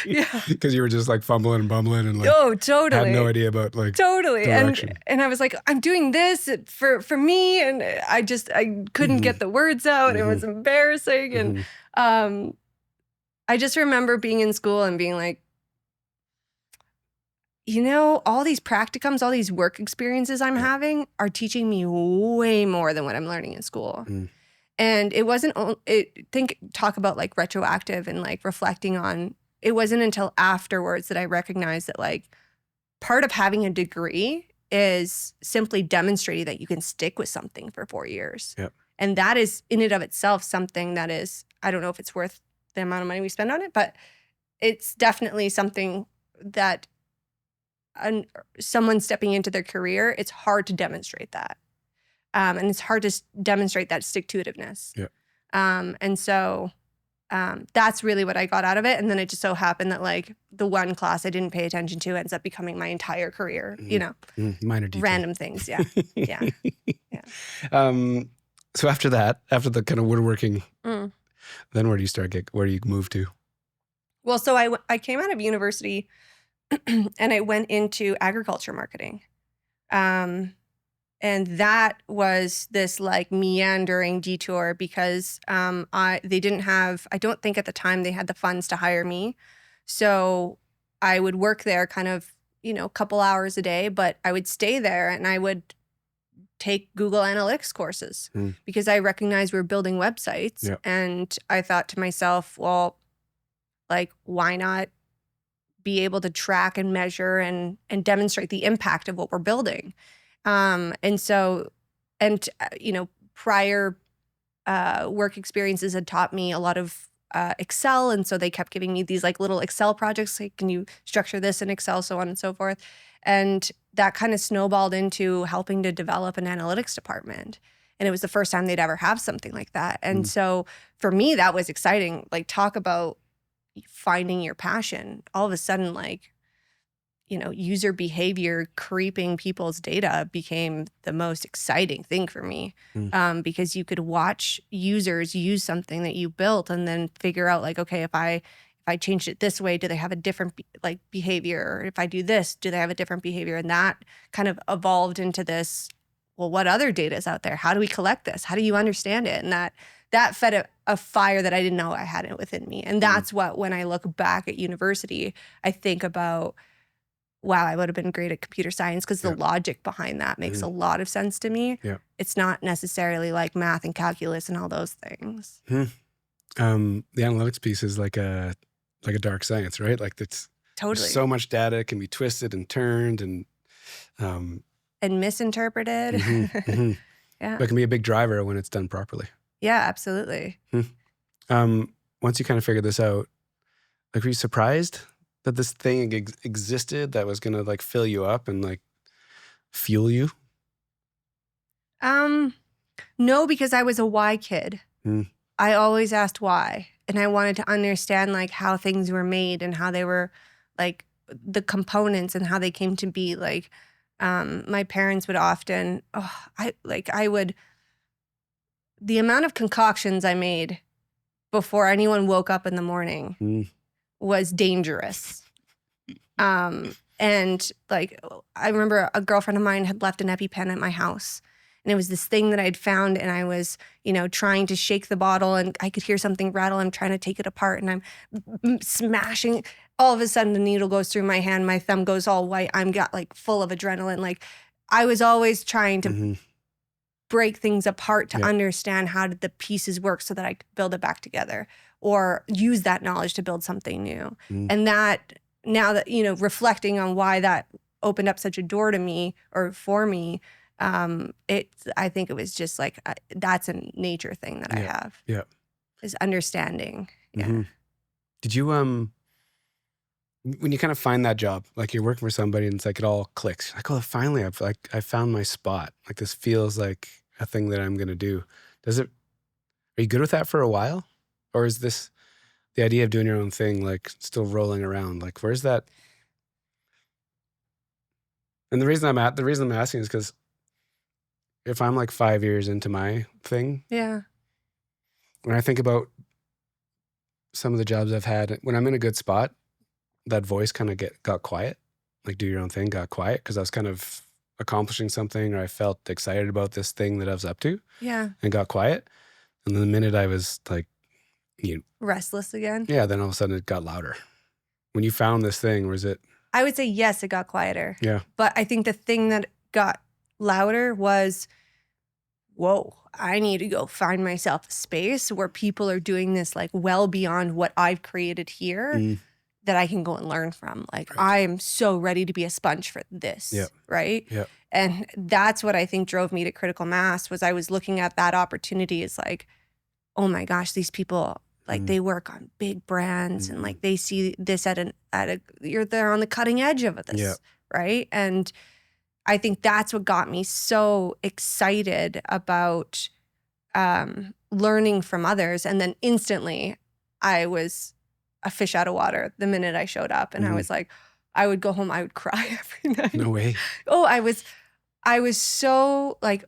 Yeah. Because you were just like fumbling and bumbling and like totally. had no idea about like totally. direction. And I was like, I'm doing this for me, and I couldn't get the words out. It was embarrassing. And I just remember being in school and being like, all these practicums, all these work experiences I'm having are teaching me way more than what I'm learning in school. And it wasn't, talk about like retroactive and like reflecting on, it wasn't until afterwards that I recognized that like part of having a degree is simply demonstrating that you can stick with something for 4 years. And that is in and of itself something that is, I don't know if it's worth the amount of money we spend on it, but it's definitely something that someone stepping into their career, it's hard to demonstrate that. And it's hard to demonstrate that stick-to-itiveness. And so that's really what I got out of it. And then it just so happened that like the one class I didn't pay attention to ends up becoming my entire career, minor detail. Random things. Yeah. So after that, after the kind of woodworking, then where do you move to? Well, so I came out of university and I went into agriculture marketing. And that was this like meandering detour because I don't think at the time they had the funds to hire me. So I would work there kind of, a couple hours a day, but I would stay there and I would take Google Analytics courses because I recognized we were building websites. And I thought to myself, well, like, why not be able to track and measure and demonstrate the impact of what we're building? Prior work experiences had taught me a lot of Excel. And so they kept giving me these like little Excel projects. Like, can you structure this in Excel, so on and so forth. And that kind of snowballed into helping to develop an analytics department. And it was the first time they'd ever have something like that. And so for me, that was exciting. Like, talk about finding your passion. All of a sudden, like, user behavior creeping people's data became the most exciting thing for me because you could watch users use something that you built and then figure out like, okay, if I changed it this way, do they have a different behavior? Or if I do this, do they have a different behavior? And that kind of evolved into this, well, what other data is out there? How do we collect this? How do you understand it? And that fed a fire that I didn't know I had within me. And that's what, when I look back at university, I think about, wow, I would have been great at computer science because the logic behind that makes a lot of sense to me. It's not necessarily like math and calculus and all those things. The analytics piece is like a dark science, right? Like it's totally so much data, it can be twisted and turned and misinterpreted. Yeah, but it can be a big driver when it's done properly. Yeah, absolutely. Once you kind of figured this out, like, were you surprised that this thing existed that was gonna like fill you up and like fuel you? No, because I was a why kid. I always asked why, and I wanted to understand like how things were made and how they were like the components and how they came to be. Like, My parents would often, the amount of concoctions I made before anyone woke up in the morning was dangerous. And like, I remember a girlfriend of mine had left an EpiPen at my house. And it was this thing that I'd found, and I was, trying to shake the bottle, and I could hear something rattle. I'm trying to take it apart, and I'm smashing. All of a sudden, the needle goes through my hand. My thumb goes all white. I'm got like full of adrenaline. Like, I was always trying to break things apart to understand how did the pieces work so that I could build it back together, or use that knowledge to build something new. And that, now that, reflecting on why that opened up such a door to me, or for me, I think it was just like, that's a nature thing that I have. Yeah. Is understanding. Yeah. Did you, when you kind of find that job, like you're working for somebody and it's like it all clicks. You're like, oh, finally I found my spot. Like this feels like a thing that I'm going to do. Are you good with that for a while? Or is this the idea of doing your own thing, like still rolling around? Like, where's that? And the reason I'm asking is because if I'm like 5 years into my thing, when I think about some of the jobs I've had, when I'm in a good spot, that voice kind of got quiet. Like, do your own thing got quiet because I was kind of accomplishing something, or I felt excited about this thing that I was up to. Yeah. And got quiet. And then the minute I was like, restless again. Yeah, then all of a sudden it got louder. When you found this thing, was it? I would say yes, it got quieter. Yeah. But I think the thing that got louder was, whoa, I need to go find myself a space where people are doing this like well beyond what I've created here that I can go and learn from. Like, I am so ready to be a sponge for this, right? Yeah. And that's what I think drove me to Critical Mass, was I was looking at that opportunity as like, oh my gosh, these people, like they work on big brands and like they see this they're on the cutting edge of this, right? And I think that's what got me so excited about learning from others. And then instantly I was a fish out of water the minute I showed up. And I was like, I would go home, I would cry every night. No way. Oh, I was so like,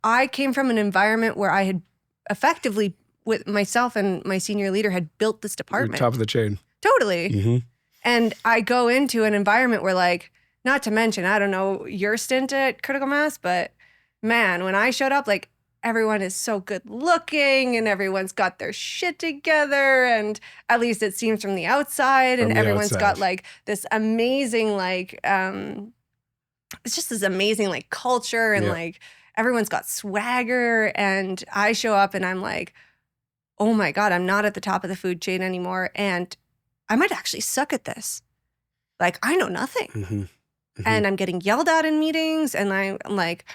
I came from an environment where I had effectively, with myself and my senior leader, had built this department. You're top of the chain. Totally. And I go into an environment where, like, not to mention, I don't know your stint at Critical Mass, but man, when I showed up, like, everyone is so good looking and everyone's got their shit together, and at least it seems from the outside, and everyone's got like this amazing, like, it's just this amazing like culture, and like everyone's got swagger, and I show up and I'm like, oh my God, I'm not at the top of the food chain anymore, and I might actually suck at this. Like, I know nothing. And I'm getting yelled at in meetings, and I'm like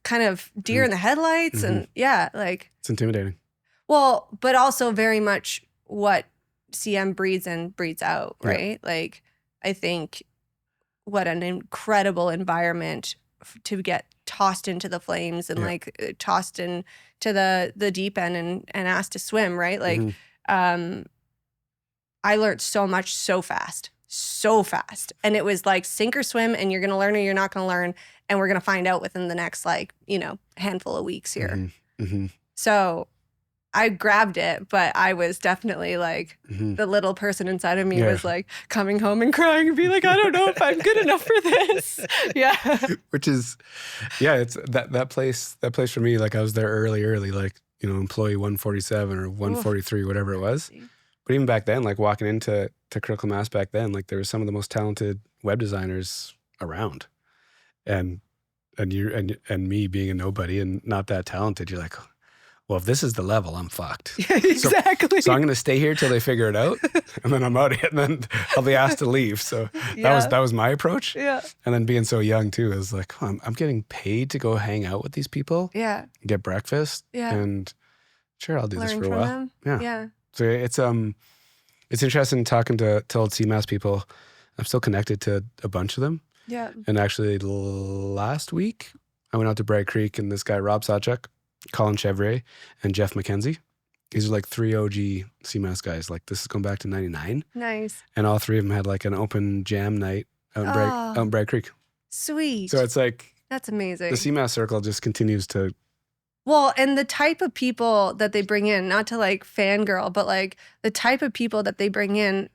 kind of deer in the headlights, and like, it's intimidating. Well, but also very much what CM breeds in, breeds out, right? Like, I think what an incredible environment to get tossed into the flames and like tossed into the deep end and asked to swim, right? Like, I learned so much so fast. And it was like sink or swim, and you're going to learn or you're not going to learn. And we're going to find out within the next, like, handful of weeks here. So I grabbed it, but I was definitely like, the little person inside of me was like coming home and crying and being like, I don't know if I'm good enough for this. Which is, it's that place for me. Like, I was there early, like, employee 147 or 143, whatever it was. But even back then, like walking into Critical Mass back then, like there were some of the most talented web designers around, and me being a nobody and not that talented, you're like, well, if this is the level, I'm fucked. Exactly. So I'm going to stay here till they figure it out, and then I'm out of it, and then I'll be asked to leave. So that was my approach. Yeah. And then being so young too, I was like, oh, I'm getting paid to go hang out with these people. Yeah. Get breakfast. Yeah. And sure, I'll do this for a while. Them. Yeah. So it's interesting talking to old CMAS people. I'm still connected to a bunch of them. Yeah. And actually last week, I went out to Bragg Creek, and this guy, Rob Sawchuk, Colin Chevrier, and Jeff McKenzie. These are like 3 OG CMAS guys. Like, this is going back to 99. Nice. And all 3 of them had like an open jam night out in Bragg Creek. Sweet. So it's like That's the amazing. CMAS circle just continues to. Well, and the type of people that they bring in, not to like fangirl, but like the type of people that they bring in,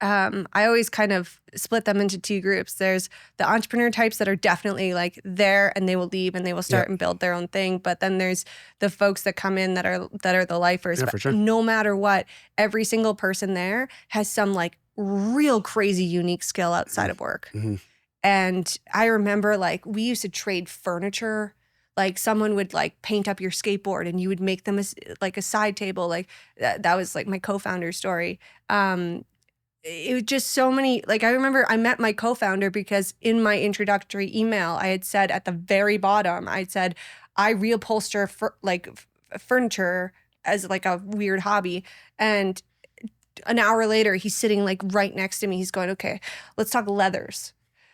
I always kind of split them into two groups. There's the entrepreneur types that are definitely like there and they will leave and they will start and build their own thing. But then there's the folks that come in that are the lifers. Yeah, But for sure. no matter what, every single person there has some like real crazy unique skill outside of work. Mm-hmm. And I remember like we used to trade furniture. Like someone would like paint up your skateboard and you would make them like a side table. Like that was like my co-founder's story. It was just so many, like I remember I met my co-founder because in my introductory email, I had said at the very bottom, I said, I reupholster furniture as like a weird hobby. And an hour later, he's sitting like right next to me. He's going, okay, let's talk leathers.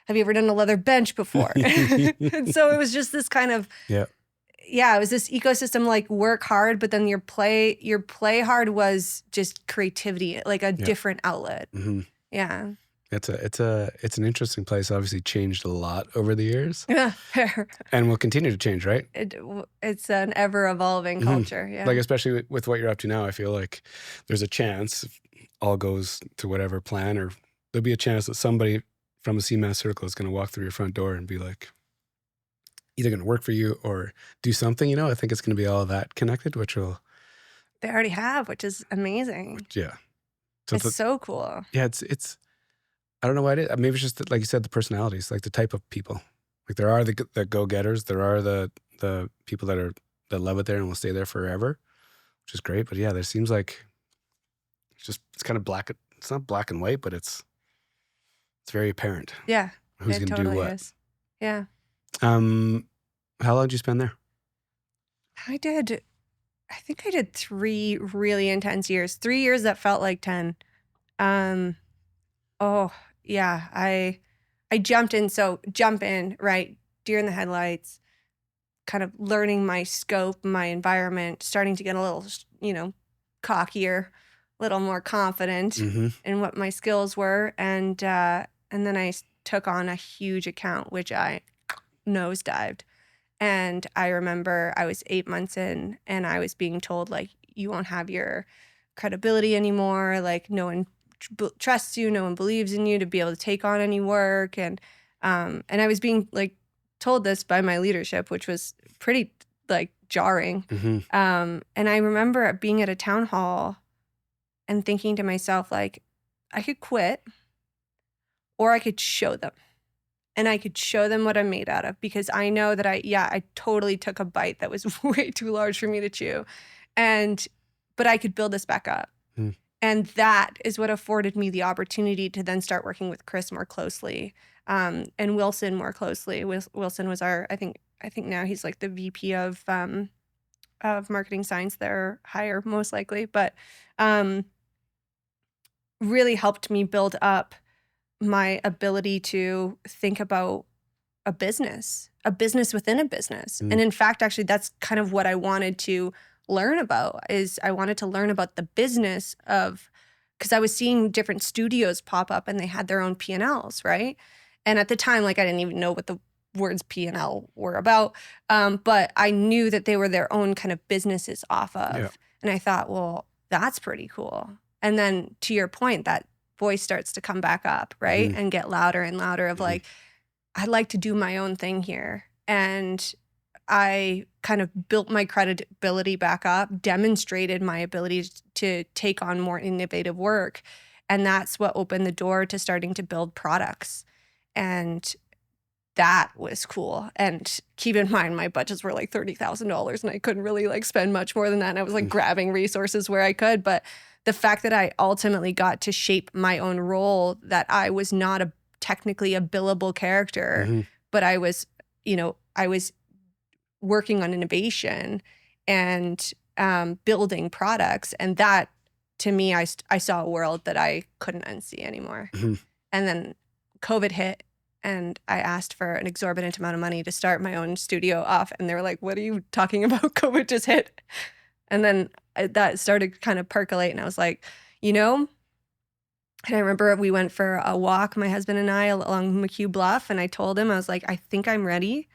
Have you ever done a leather bench before? And so it was just this kind of, it was this ecosystem, like work hard, but then your play hard was just creativity, like a different outlet. Mm-hmm. Yeah. It's an interesting place. Obviously changed a lot over the years. Yeah, fair. And will continue to change, right? It's an ever evolving culture. Yeah. Like especially with what you're up to now, I feel like there's a chance if all goes to whatever plan, or there'll be a chance that somebody from a CMAS circle is going to walk through your front door and be like, either going to work for you or do something, I think it's going to be all of that connected, which will. They already have, which is amazing. Yeah. So it's so cool. Yeah. It's, I don't know why it is. Maybe it's just like you said, the personalities, like the type of people. Like there are the go-getters. There are the people that love it there and will stay there forever, which is great. But yeah, there seems like it's kind of black. It's not black and white, but it's very apparent. Yeah. Who's going to do what. Is. Yeah. How long did you spend there? I think I did 3 really intense years. 3 years that felt like 10. Oh yeah, I jumped in. So jump in, right? Deer in the headlights, kind of learning my scope, my environment, starting to get a little, cockier, a little more confident in what my skills were. And then I took on a huge account, which I nosedived. And I remember I was 8 months in and I was being told, like, you won't have your credibility anymore. Like, no one trusts you. No one believes in you to be able to take on any work. And I was being, like, told this by my leadership, which was pretty, like, jarring. And I remember being at a town hall and thinking to myself, like, I could quit or I could show them. And I could show them what I'm made out of, because I know that I totally took a bite that was way too large for me to chew. But I could build this back up. And that is what afforded me the opportunity to then start working with Chris more closely, and Wilson more closely. Wilson was I think now he's like the VP of marketing science there, higher most likely, but really helped me build up my ability to think about a business within a business. And in fact, actually, that's kind of what I wanted to learn about. Is I wanted to learn about the business of, because I was seeing different studios pop up and they had their own P&Ls, right? And at the time, like, I didn't even know what the words P&L were about, but I knew that they were their own kind of businesses off of. Yeah. And I thought, well, that's pretty cool. And then to your point, that voice starts to come back up, right? And get louder and louder of like, I'd like to do my own thing here. And I kind of built my credibility back up, demonstrated my ability to take on more innovative work. And that's what opened the door to starting to build products. And that was cool. And keep in mind, my budgets were like $30,000 and I couldn't really like spend much more than that. And I was like grabbing resources where I could. But the fact that I ultimately got to shape my own role, that I was not technically a billable character, but I was working on innovation and building products. And that, to me, I saw a world that I couldn't unsee anymore. And then COVID hit and I asked for an exorbitant amount of money to start my own studio off. And they were like, what are you talking about? COVID just hit. And then that started kind of percolate. And I was like, And I remember we went for a walk, my husband and I, along McHugh Bluff. And I told him, I was like, I think I'm ready.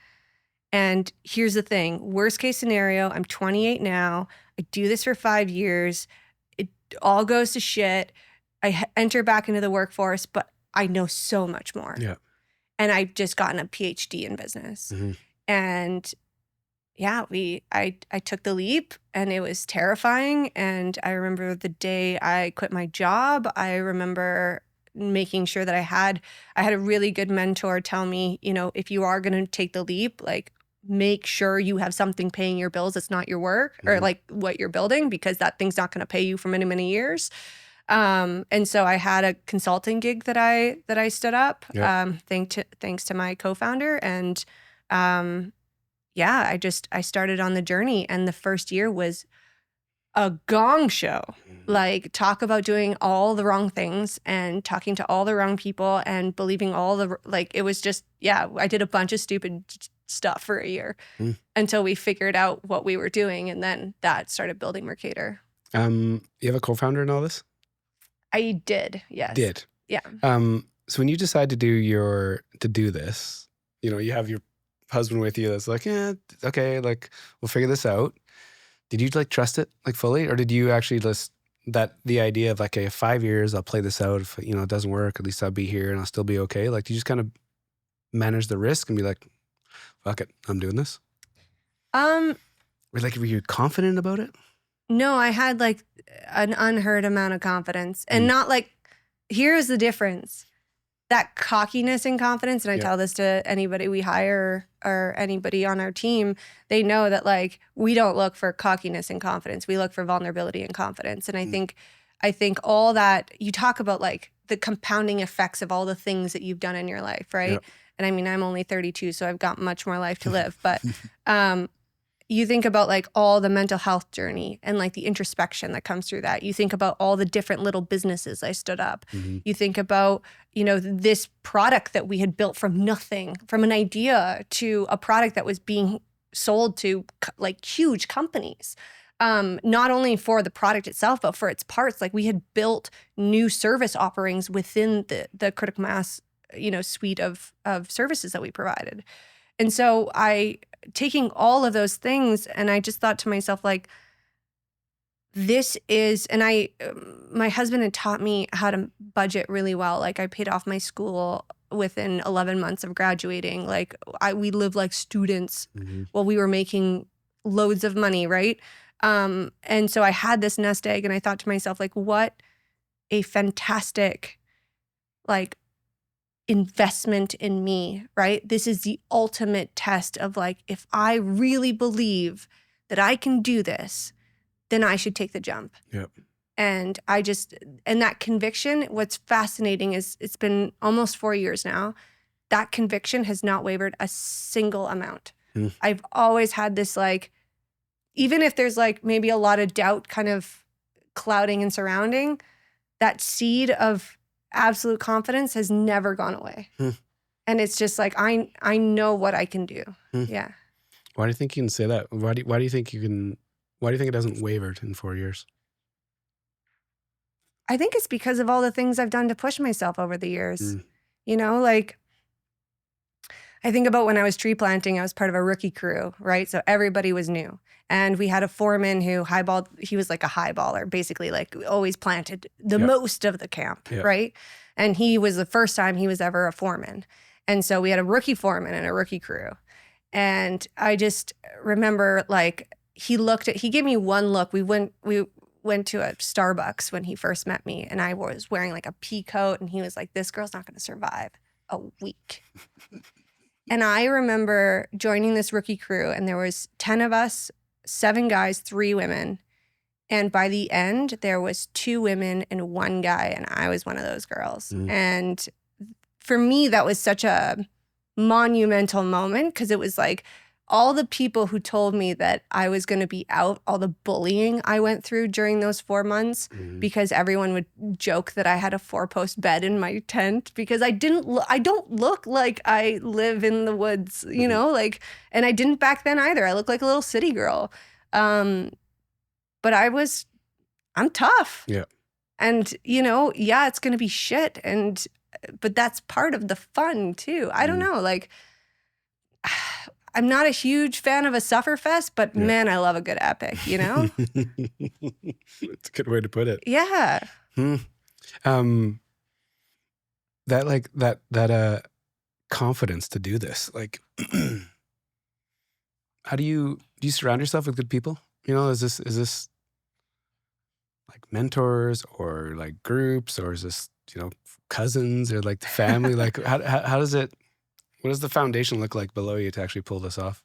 And here's the thing, worst case scenario, I'm 28 now. I do this for 5 years. It all goes to shit. I enter back into the workforce, but I know so much more. Yeah. And I've just gotten a PhD in business. And yeah, I took the leap, and it was terrifying. And I remember the day I quit my job, I remember making sure that I had a really good mentor tell me, you know, if you are going to take the leap, like, make sure you have something paying your bills. It's not your work or like what you're building, because that thing's not going to pay you for many, many years. And so I had a consulting gig that I stood up, thanks to my co-founder. And yeah, I started on the journey, and the first year was a gong show. Like, talk about doing all the wrong things and talking to all the wrong people and believing all the, like, it was just, yeah, I did a bunch of stupid stuff for a year until we figured out what we were doing. And then that started building Mercator. You have a co-founder in all this? I did, yes. Did? Yeah. So when you decide to do this, you know, you have your husband with you that's like, yeah, okay, like, we'll figure this out. Did you like trust it like fully, or did you actually just the idea of like, okay, 5 years, I'll play this out. If, you know, it doesn't work, at least I'll be here and I'll still be okay. Like, do you just kind of manage the risk and be like, fuck it, I'm doing this? Or like, were you confident about it? No, I had like an unheard amount of confidence, and not like, here's the difference. That cockiness and confidence, and I tell this to anybody we hire or anybody on our team, they know that, like, we don't look for cockiness and confidence. We look for vulnerability and confidence. And I think all that, you talk about like the compounding effects of all the things that you've done in your life, right? Yep. And I mean, I'm only 32, so I've got much more life to live. But you think about like all the mental health journey and like the introspection that comes through that. You think about all the different little businesses I stood up. You think about, you know, this product that we had built from nothing, from an idea to a product that was being sold to like huge companies. Not only for the product itself, but for its parts. Like, we had built new service offerings within the critical mass, you know, suite of services that we provided. And so taking all of those things, and I just thought to myself, like, this is, and my husband had taught me how to budget really well. Like, I paid off my school within 11 months of graduating. Like, we lived like students while we were making loads of money, right? And so I had this nest egg, and I thought to myself, like, what a fantastic, like, investment in me, right? This is the ultimate test of like, if I really believe that I can do this, then I should take the jump. Yep. And and that conviction, what's fascinating is it's been almost 4 years now. That conviction has not wavered a single amount. I've always had this, like, even if there's like maybe a lot of doubt kind of clouding and surrounding, that seed of absolute confidence has never gone away. And it's just like, I know what I can do. Yeah. Why do you think you can say that? Why do you think it doesn't waver in 4 years? I think it's because of all the things I've done to push myself over the years. You know, like, I think about when I was tree planting, I was part of a rookie crew, right? So everybody was new. And we had a foreman who he was like a highballer, basically, like, always planted the most of the camp, right? And he was the first time he was ever a foreman. And so we had a rookie foreman and a rookie crew. And I just remember, like, he gave me one look. We went to a Starbucks when he first met me, and I was wearing like a pea coat, and he was like, this girl's not going to survive a week. And I remember joining this rookie crew, and there was 10 of us, 7 guys, 3 women. And by the end, there was 2 women and 1 guy, and I was one of those girls. And for me, that was such a monumental moment, because it was like all the people who told me that I was going to be out, all the bullying I went through during those 4 months, because everyone would joke that I had a 4-post bed in my tent, because I don't look like I live in the woods, you know, like, and I didn't back then either. I looked like a little city girl. But I'm tough. Yeah. And, yeah, it's going to be shit. But that's part of the fun too. I don't know. Like, I'm not a huge fan of a sufferfest, but man, I love a good epic, It's a good way to put it. Yeah. That confidence to do this, like, how do you surround yourself with good people? Is this like mentors or like groups, or is this, cousins or like the family? Like, how does it, what does the foundation look like below you to actually pull this off?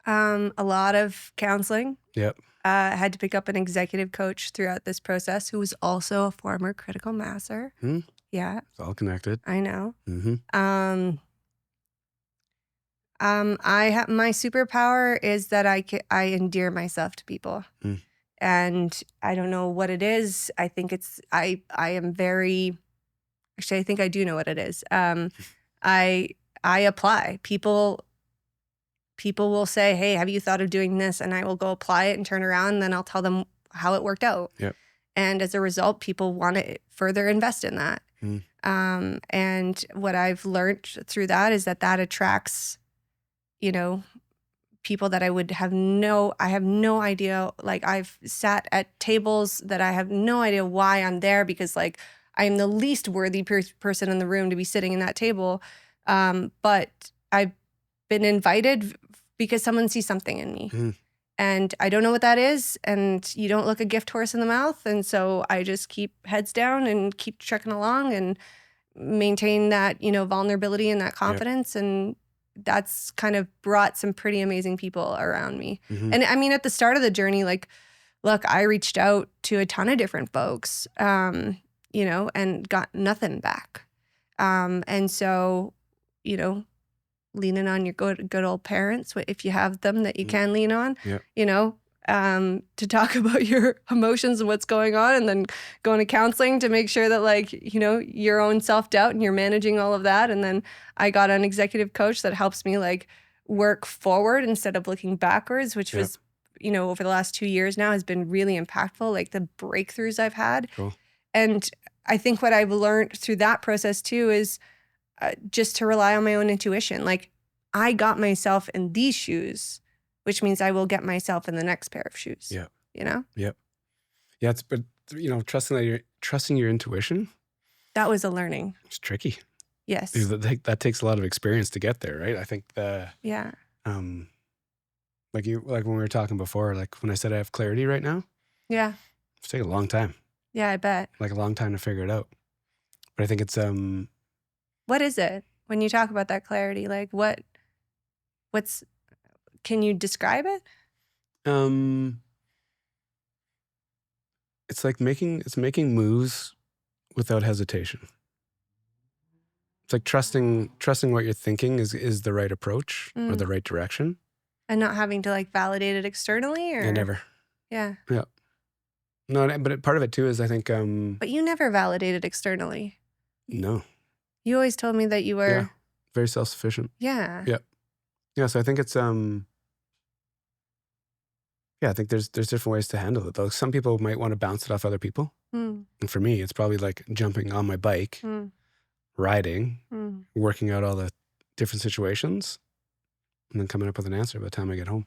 A lot of counseling. Yep. I had to pick up an executive coach throughout this process who was also a former critical masser. Yeah. It's all connected. I know. Mm-hmm. My superpower is that I endear myself to people. And I don't know what it is. I think I am very, actually, I think I do know what it is. I apply. People will say, hey, have you thought of doing this? And I will go apply it and turn around, and then I'll tell them how it worked out. Yep. And as a result, people want to further invest in that. And what I've learned through that is that attracts, people that I have no idea. Like, I've sat at tables that I have no idea why I'm there, because like I am the least worthy person in the room to be sitting in that table. But I've been invited because someone sees something in me. And I don't know what that is. And you don't look a gift horse in the mouth. And so I just keep heads down and keep trucking along and maintain that, vulnerability and that confidence. Yep. And that's kind of brought some pretty amazing people around me. And I mean, at the start of the journey, like, look, I reached out to a ton of different folks, and got nothing back. And so, leaning on your good old parents, if you have them that you can lean on, to talk about your emotions and what's going on, and then going to counseling to make sure that, like, your own self-doubt and you're managing all of that. And then I got an executive coach that helps me like work forward instead of looking backwards, which was, over the last 2 years now has been really impactful, like the breakthroughs I've had. Cool. And I think what I've learned through that process too is just to rely on my own intuition. Like, I got myself in these shoes, which means I will get myself in the next pair of shoes. Yeah. Yep. Yeah. But trusting your intuition. That was a learning. It's tricky. Yes. That takes a lot of experience to get there, right? I think like when we were talking before, like when I said I have clarity right now. Yeah. It's taken a long time. Yeah, I bet. Like a long time to figure it out. But I think it's what is it when you talk about that clarity? Like what's can you describe it? It's like making moves without hesitation. It's like trusting what you're thinking is the right approach or the right direction. And not having to like validate it externally, or? Yeah, never. Yeah. Yeah. No, but part of it too is I think But you never validated externally. No. You always told me that you were very self-sufficient. Yeah. Yeah. Yeah, so I think it's I think there's different ways to handle it though. Some people might want to bounce it off other people. And for me, it's probably like jumping on my bike, riding, working out all the different situations, and then coming up with an answer by the time I get home.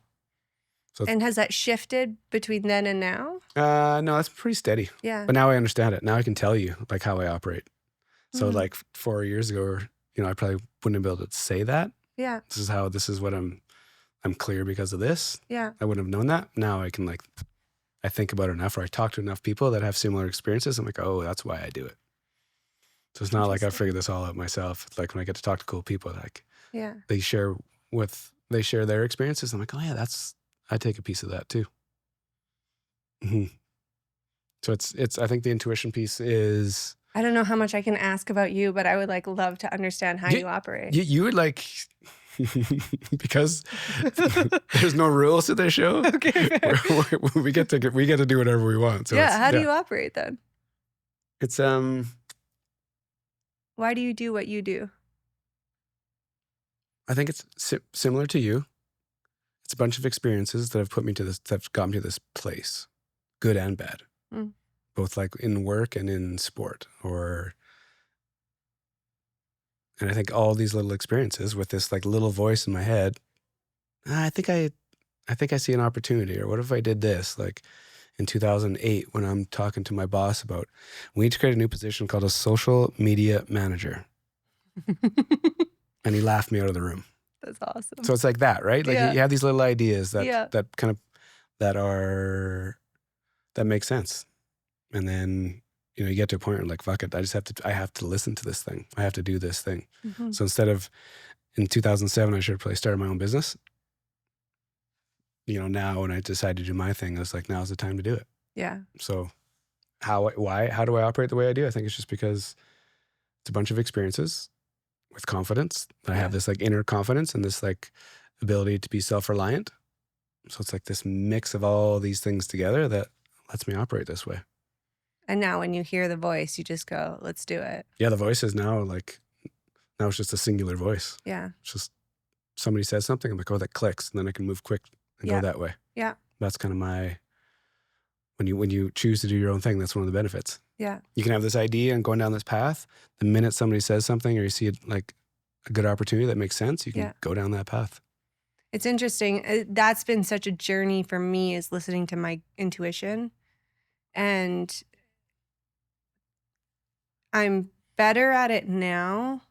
So, and has that shifted between then and now? No, that's pretty steady. Yeah. But now I understand it. Now I can tell you like how I operate. So like 4 years ago, I probably wouldn't have been able to say that. Yeah. This is what I'm clear because of this. Yeah. I wouldn't have known that. Now I can I think about it enough, or I talk to enough people that have similar experiences. I'm like, oh, that's why I do it. So it's not like I figured this all out myself. It's like when I get to talk to cool people, like they share their experiences. I'm like, oh yeah, I take a piece of that too. So it's I think the intuition piece is. I don't know how much I can ask about you, but I would love to understand how you operate. You would like, because there's no rules to this show. Okay, we get to do whatever we want. So how do you operate then? It's Why do you do what you do? I think it's similar to you. It's a bunch of experiences that have put me to this, that have got me to this place, good and bad. both like in work and in sport, and I think all these little experiences with this like little voice in my head, I think I see an opportunity, or what if I did this? Like in 2008, when I'm talking to my boss about, we need to create a new position called a social media manager. And he laughed me out of the room. That's awesome. So it's like that, right? Like Yeah. you have these little ideas that Yeah. that kind of that make sense. And then, you get to a point where like, fuck it, I have to listen to this thing. I have to do this thing. Mhm. So instead of in 2007, I should have probably started my own business. Now when I decided to do my thing, I was like, now's the time to do it. Yeah. So how do I operate the way I do? I think it's just because it's a bunch of experiences with confidence. I have this like inner confidence and this like ability to be self-reliant. So it's like this mix of all these things together that lets me operate this way. And now when you hear the voice, you just go, let's do it. Yeah, the voice is now it's just a singular voice. Yeah. It's just somebody says something, I'm like, oh, that clicks. And then I can move quick and go that way. Yeah. That's kind of when you choose to do your own thing, that's one of the benefits. Yeah. You can have this idea and going down this path. The minute somebody says something or you see like a good opportunity that makes sense, you can go down that path. It's interesting. That's been such a journey for me, is listening to my intuition. And I'm better at it now,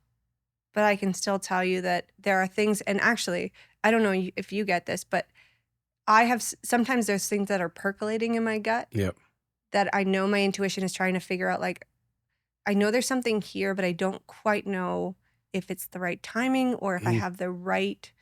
but I can still tell you that there are things, and actually, I don't know if you get this, but sometimes there's things that are percolating in my gut. Yep. That I know my intuition is trying to figure out, like, I know there's something here, but I don't quite know if it's the right timing or if I have the right,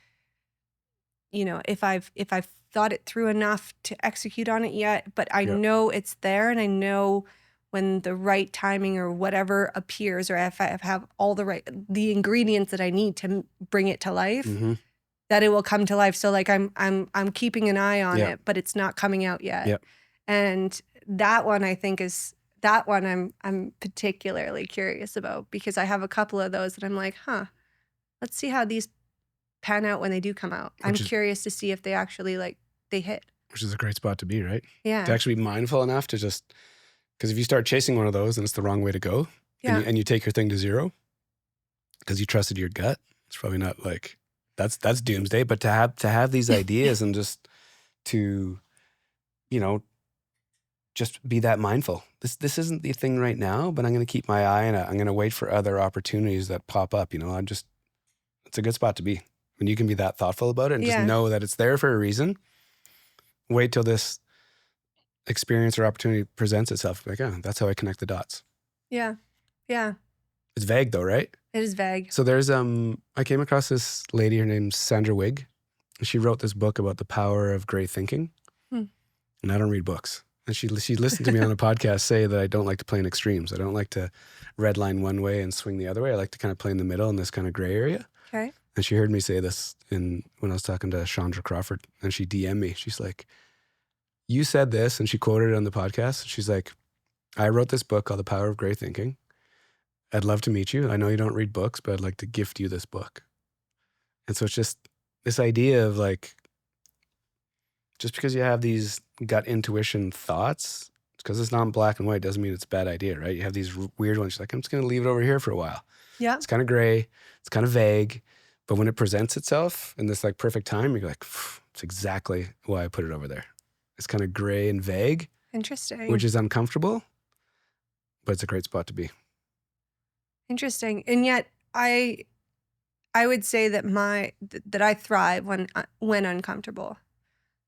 if I've thought it through enough to execute on it yet, but I know it's there, and I know when the right timing or whatever appears, or if I have all the ingredients that I need to bring it to life, that it will come to life. So like I'm keeping an eye on it, but it's not coming out yet. Yep. And that one I think is that one I'm particularly curious about, because I have a couple of those that I'm like, let's see how these pan out when they do come out. I'm curious to see if they actually they hit. Which is a great spot to be, right? Yeah. To actually be mindful enough to just, because if you start chasing one of those and it's the wrong way to go, and you take your thing to zero because you trusted your gut, it's probably not like, that's doomsday. But to have these ideas and just to, just be that mindful. This isn't the thing right now, but I'm going to keep my eye on it. I'm going to wait for other opportunities that pop up. It's a good spot to be when you can be that thoughtful about it and just know that it's there for a reason. Wait till this experience or opportunity presents itself. Like, oh, that's how I connect the dots. Yeah. Yeah. It's vague though, right? It is vague. So there's, I came across this lady, her name's Sandra Wigg. She wrote this book about the power of great thinking. And I don't read books. And she listened to me on a podcast say that I don't like to play in extremes. I don't like to red line one way and swing the other way. I like to kind of play in the middle in this kind of gray area. Okay. And she heard me say this when I was talking to Chandra Crawford, and she DM'd me. She's like, you said this, and she quoted it on the podcast. She's like, I wrote this book called The Power of Great Thinking. I'd love to meet you. I know you don't read books, but I'd like to gift you this book. And so it's just this idea of like, just because you have these gut intuition thoughts, because it's not in black and white, doesn't mean it's a bad idea, right? You have these weird ones. You're like, I'm just going to leave it over here for a while. Yeah. It's kind of gray. It's kind of vague. But when it presents itself in this like perfect time, you're like, it's exactly why I put it over there. It's kind of gray and vague. Interesting. Which is uncomfortable, but it's a great spot to be. Interesting. And yet I would say that that I thrive when uncomfortable.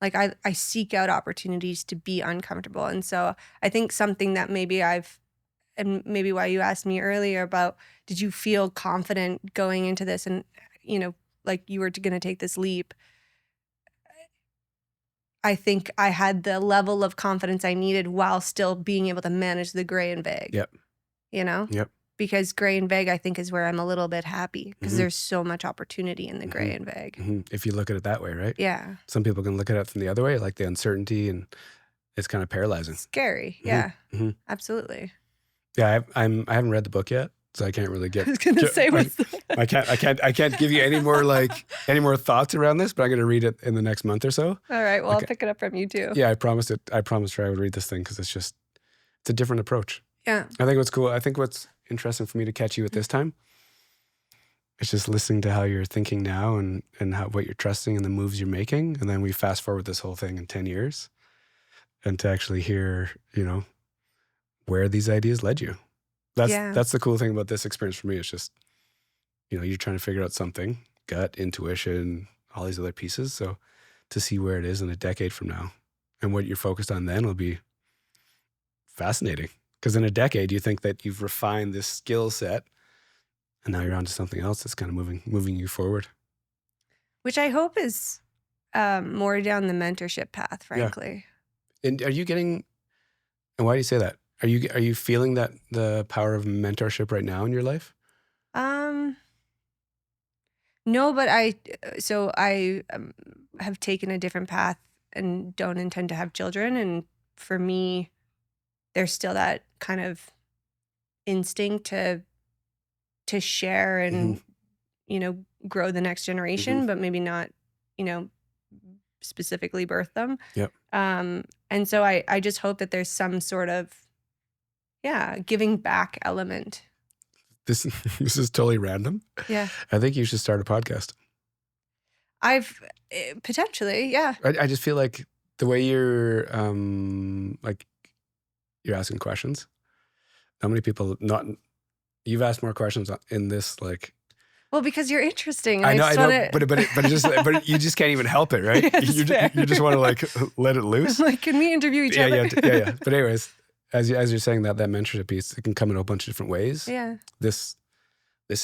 Like I seek out opportunities to be uncomfortable. And so I think something that and maybe why you asked me earlier about, did you feel confident going into this and, like you were going to take this leap? I think I had the level of confidence I needed while still being able to manage the gray and vague. Yep. Yep. Because gray and vague, I think, is where I'm a little bit happy, because there's so much opportunity in the gray and vague. If you look at it that way, right? Yeah. Some people can look at it from the other way, like the uncertainty, and it's kind of paralyzing. Scary. Yeah. Absolutely. Yeah, I haven't read the book yet, so I can't really get. I was gonna say I can't give you any more thoughts around this, but I'm gonna read it in the next month or so. All right. Well, I'll pick it up from you too. Yeah, I promised her I would read this thing because It's a different approach. Yeah. I think what's interesting for me to catch you at this time, it's just listening to how you're thinking now and what you're trusting and the moves you're making. And then we fast forward this whole thing in 10 years and to actually hear, where these ideas led you. That's the cool thing about this experience for me. It's just, you're trying to figure out something, gut, intuition, all these other pieces. So to see where it is in a decade from now and what you're focused on then will be fascinating. Because in a decade, you think that you've refined this skill set and now you're onto something else that's kind of moving you forward. Which I hope is more down the mentorship path, frankly. Yeah. And and why do you say that? Are you feeling that the power of mentorship right now in your life? No, but I have taken a different path and don't intend to have children. And for me, there's still that kind of instinct to share and, grow the next generation, but maybe not, specifically birth them. Yep. And so I just hope that there's some sort of, giving back element. This is totally random. Yeah. I think you should start a podcast. Potentially, yeah. I just feel like the way you're you're asking questions. How many people you've asked more questions in this Well, because you're interesting. And I know, but you just can't even help it, right? You just want to let it loose. Can we interview each other? Yeah. But anyways, as you're saying that mentorship piece, it can come in a bunch of different ways. Yeah. This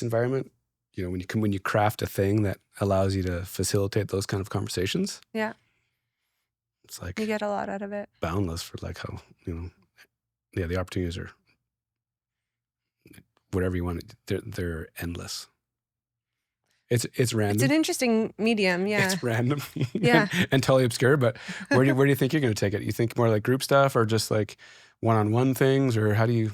environment, when you craft a thing that allows you to facilitate those kind of conversations. Yeah. It's like you get a lot out of it. Boundless for how, the opportunities are whatever you want. They're endless. It's random. It's an interesting medium, yeah. It's random. Yeah. and totally obscure, but where do you think you're going to take it? You think more like group stuff or just one-on-one things, or how do you?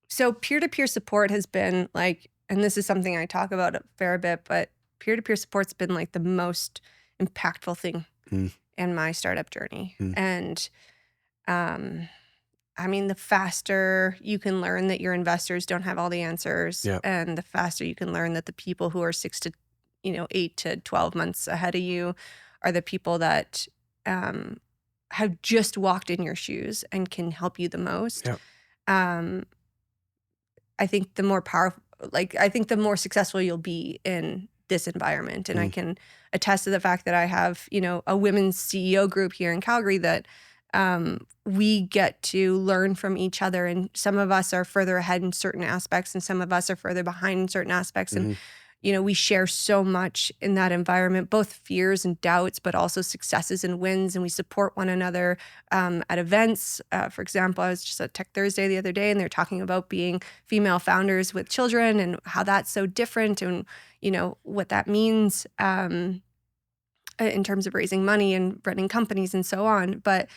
So peer-to-peer support has been and this is something I talk about a fair bit, but peer-to-peer support's been the most impactful thing in my startup journey. And the faster you can learn that your investors don't have all the answers, and the faster you can learn that the people who are 6 to 8 to 12 months ahead of you are the people that have just walked in your shoes and can help you the most. I think the more powerful, the more successful you'll be in this environment. And I can attest to the fact that I have, a women's CEO group here in Calgary that we get to learn from each other. And some of us are further ahead in certain aspects and some of us are further behind in certain aspects. And, we share so much in that environment, both fears and doubts, but also successes and wins. And we support one another at events. For example, I was just at Tech Thursday the other day and they're talking about being female founders with children and how that's so different and, what that means in terms of raising money and running companies and so on. But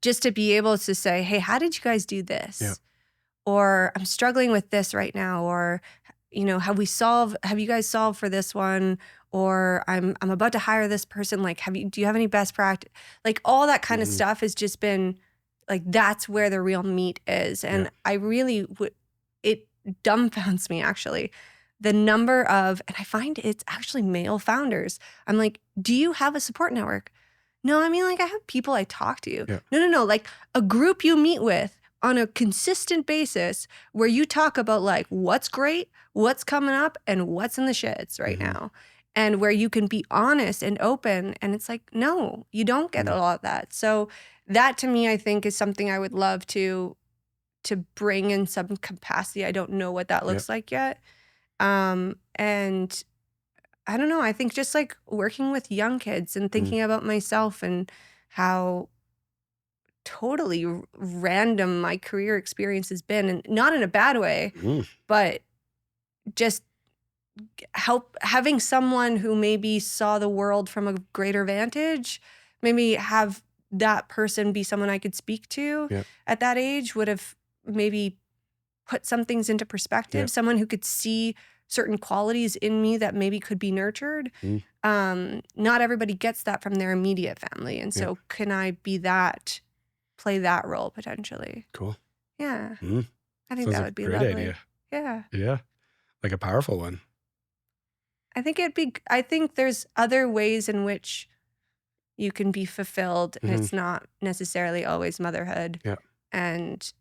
just to be able to say, hey, how did you guys do this? Yeah. Or I'm struggling with this right now. Or, have you guys solved for this one? Or I'm about to hire this person. Do you have any best practice? All that kind of stuff has just been that's where the real meat is. And I really it dumbfounds me actually. The number of, and I find it's actually male founders. I'm do you have a support network? No, I have people I talk to. Yeah. No. A group you meet with on a consistent basis where you talk about what's great, what's coming up, and what's in the shits right now. And where you can be honest and open. And it's no, you don't get a lot of that. So that to me, I think is something I would love to bring in some capacity. I don't know what that looks like yet. And I don't know, I think just working with young kids and thinking about myself and how totally random my career experience has been, and not in a bad way, but just having someone who maybe saw the world from a greater vantage, maybe have that person be someone I could speak to at that age would have maybe put some things into perspective, someone who could see certain qualities in me that maybe could be nurtured. Not everybody gets that from their immediate family. And so can I be that play that role potentially. Cool. Yeah. Mm. I think Sounds that like would be a great lovely. idea. Yeah. Yeah. Like a powerful one. I think there's other ways in which you can be fulfilled and Mhm. it's not necessarily always motherhood. Yeah. And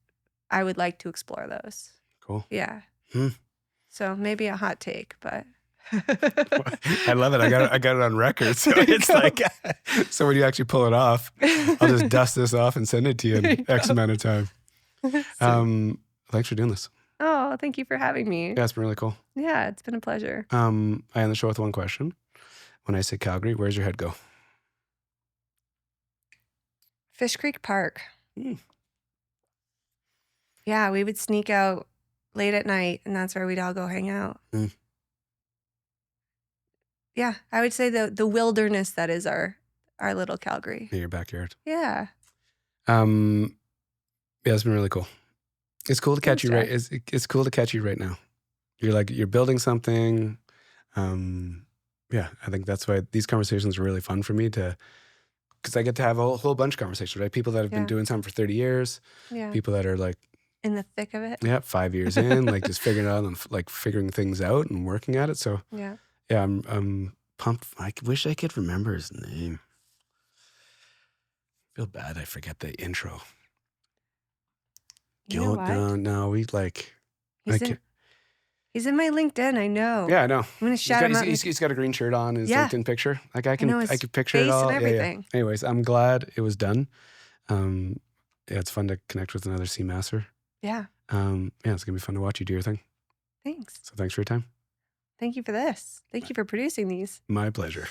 I would like to explore those. Cool. Yeah. Hmm. So maybe a hot take, but I love it. I got it on record. So There you it's go. like, so when you actually pull it off, I'll just dust this off and send it to you There in you X go. amount of time. Sweet. Thanks for doing this. Oh, thank you for having me. Yeah, it's been really cool. Yeah, it's been a pleasure. I end the show with one question. When I say Calgary, where's your head go? Fish Creek Park. Mm. Yeah, we would sneak out late at night, and that's where we'd all go hang out. Mm. Yeah, I would say the wilderness that is our little Calgary. In your backyard. Yeah. Yeah, it's been really cool. It's cool to catch Thanks, you right. Jeff. It's cool to catch you right now. You're building something. Yeah, I think that's why these conversations are really fun for me because I get to have a whole bunch of conversations, right? People that have been Yeah. doing something for 30 years, Yeah. people that are like, In the thick of it. yeah, 5 years in, like just figuring it out and like figuring things out and working at it. So Yeah. yeah, I'm pumped. I wish I could remember his name. I feel bad I forget the intro. You know what? No, we like. He's in my LinkedIn, I know. Yeah, I know. I'm gonna shout him out. He's got a green shirt on his Yeah. LinkedIn picture. Like I know his could picture it face all. and Yeah, yeah. everything. Anyways, I'm glad it was done. Yeah, it's fun to connect with another sea master. Yeah. Yeah, it's gonna be fun to watch you do your thing. Thanks. So thanks for your time. Thank you for this. Thank you for producing these. My pleasure.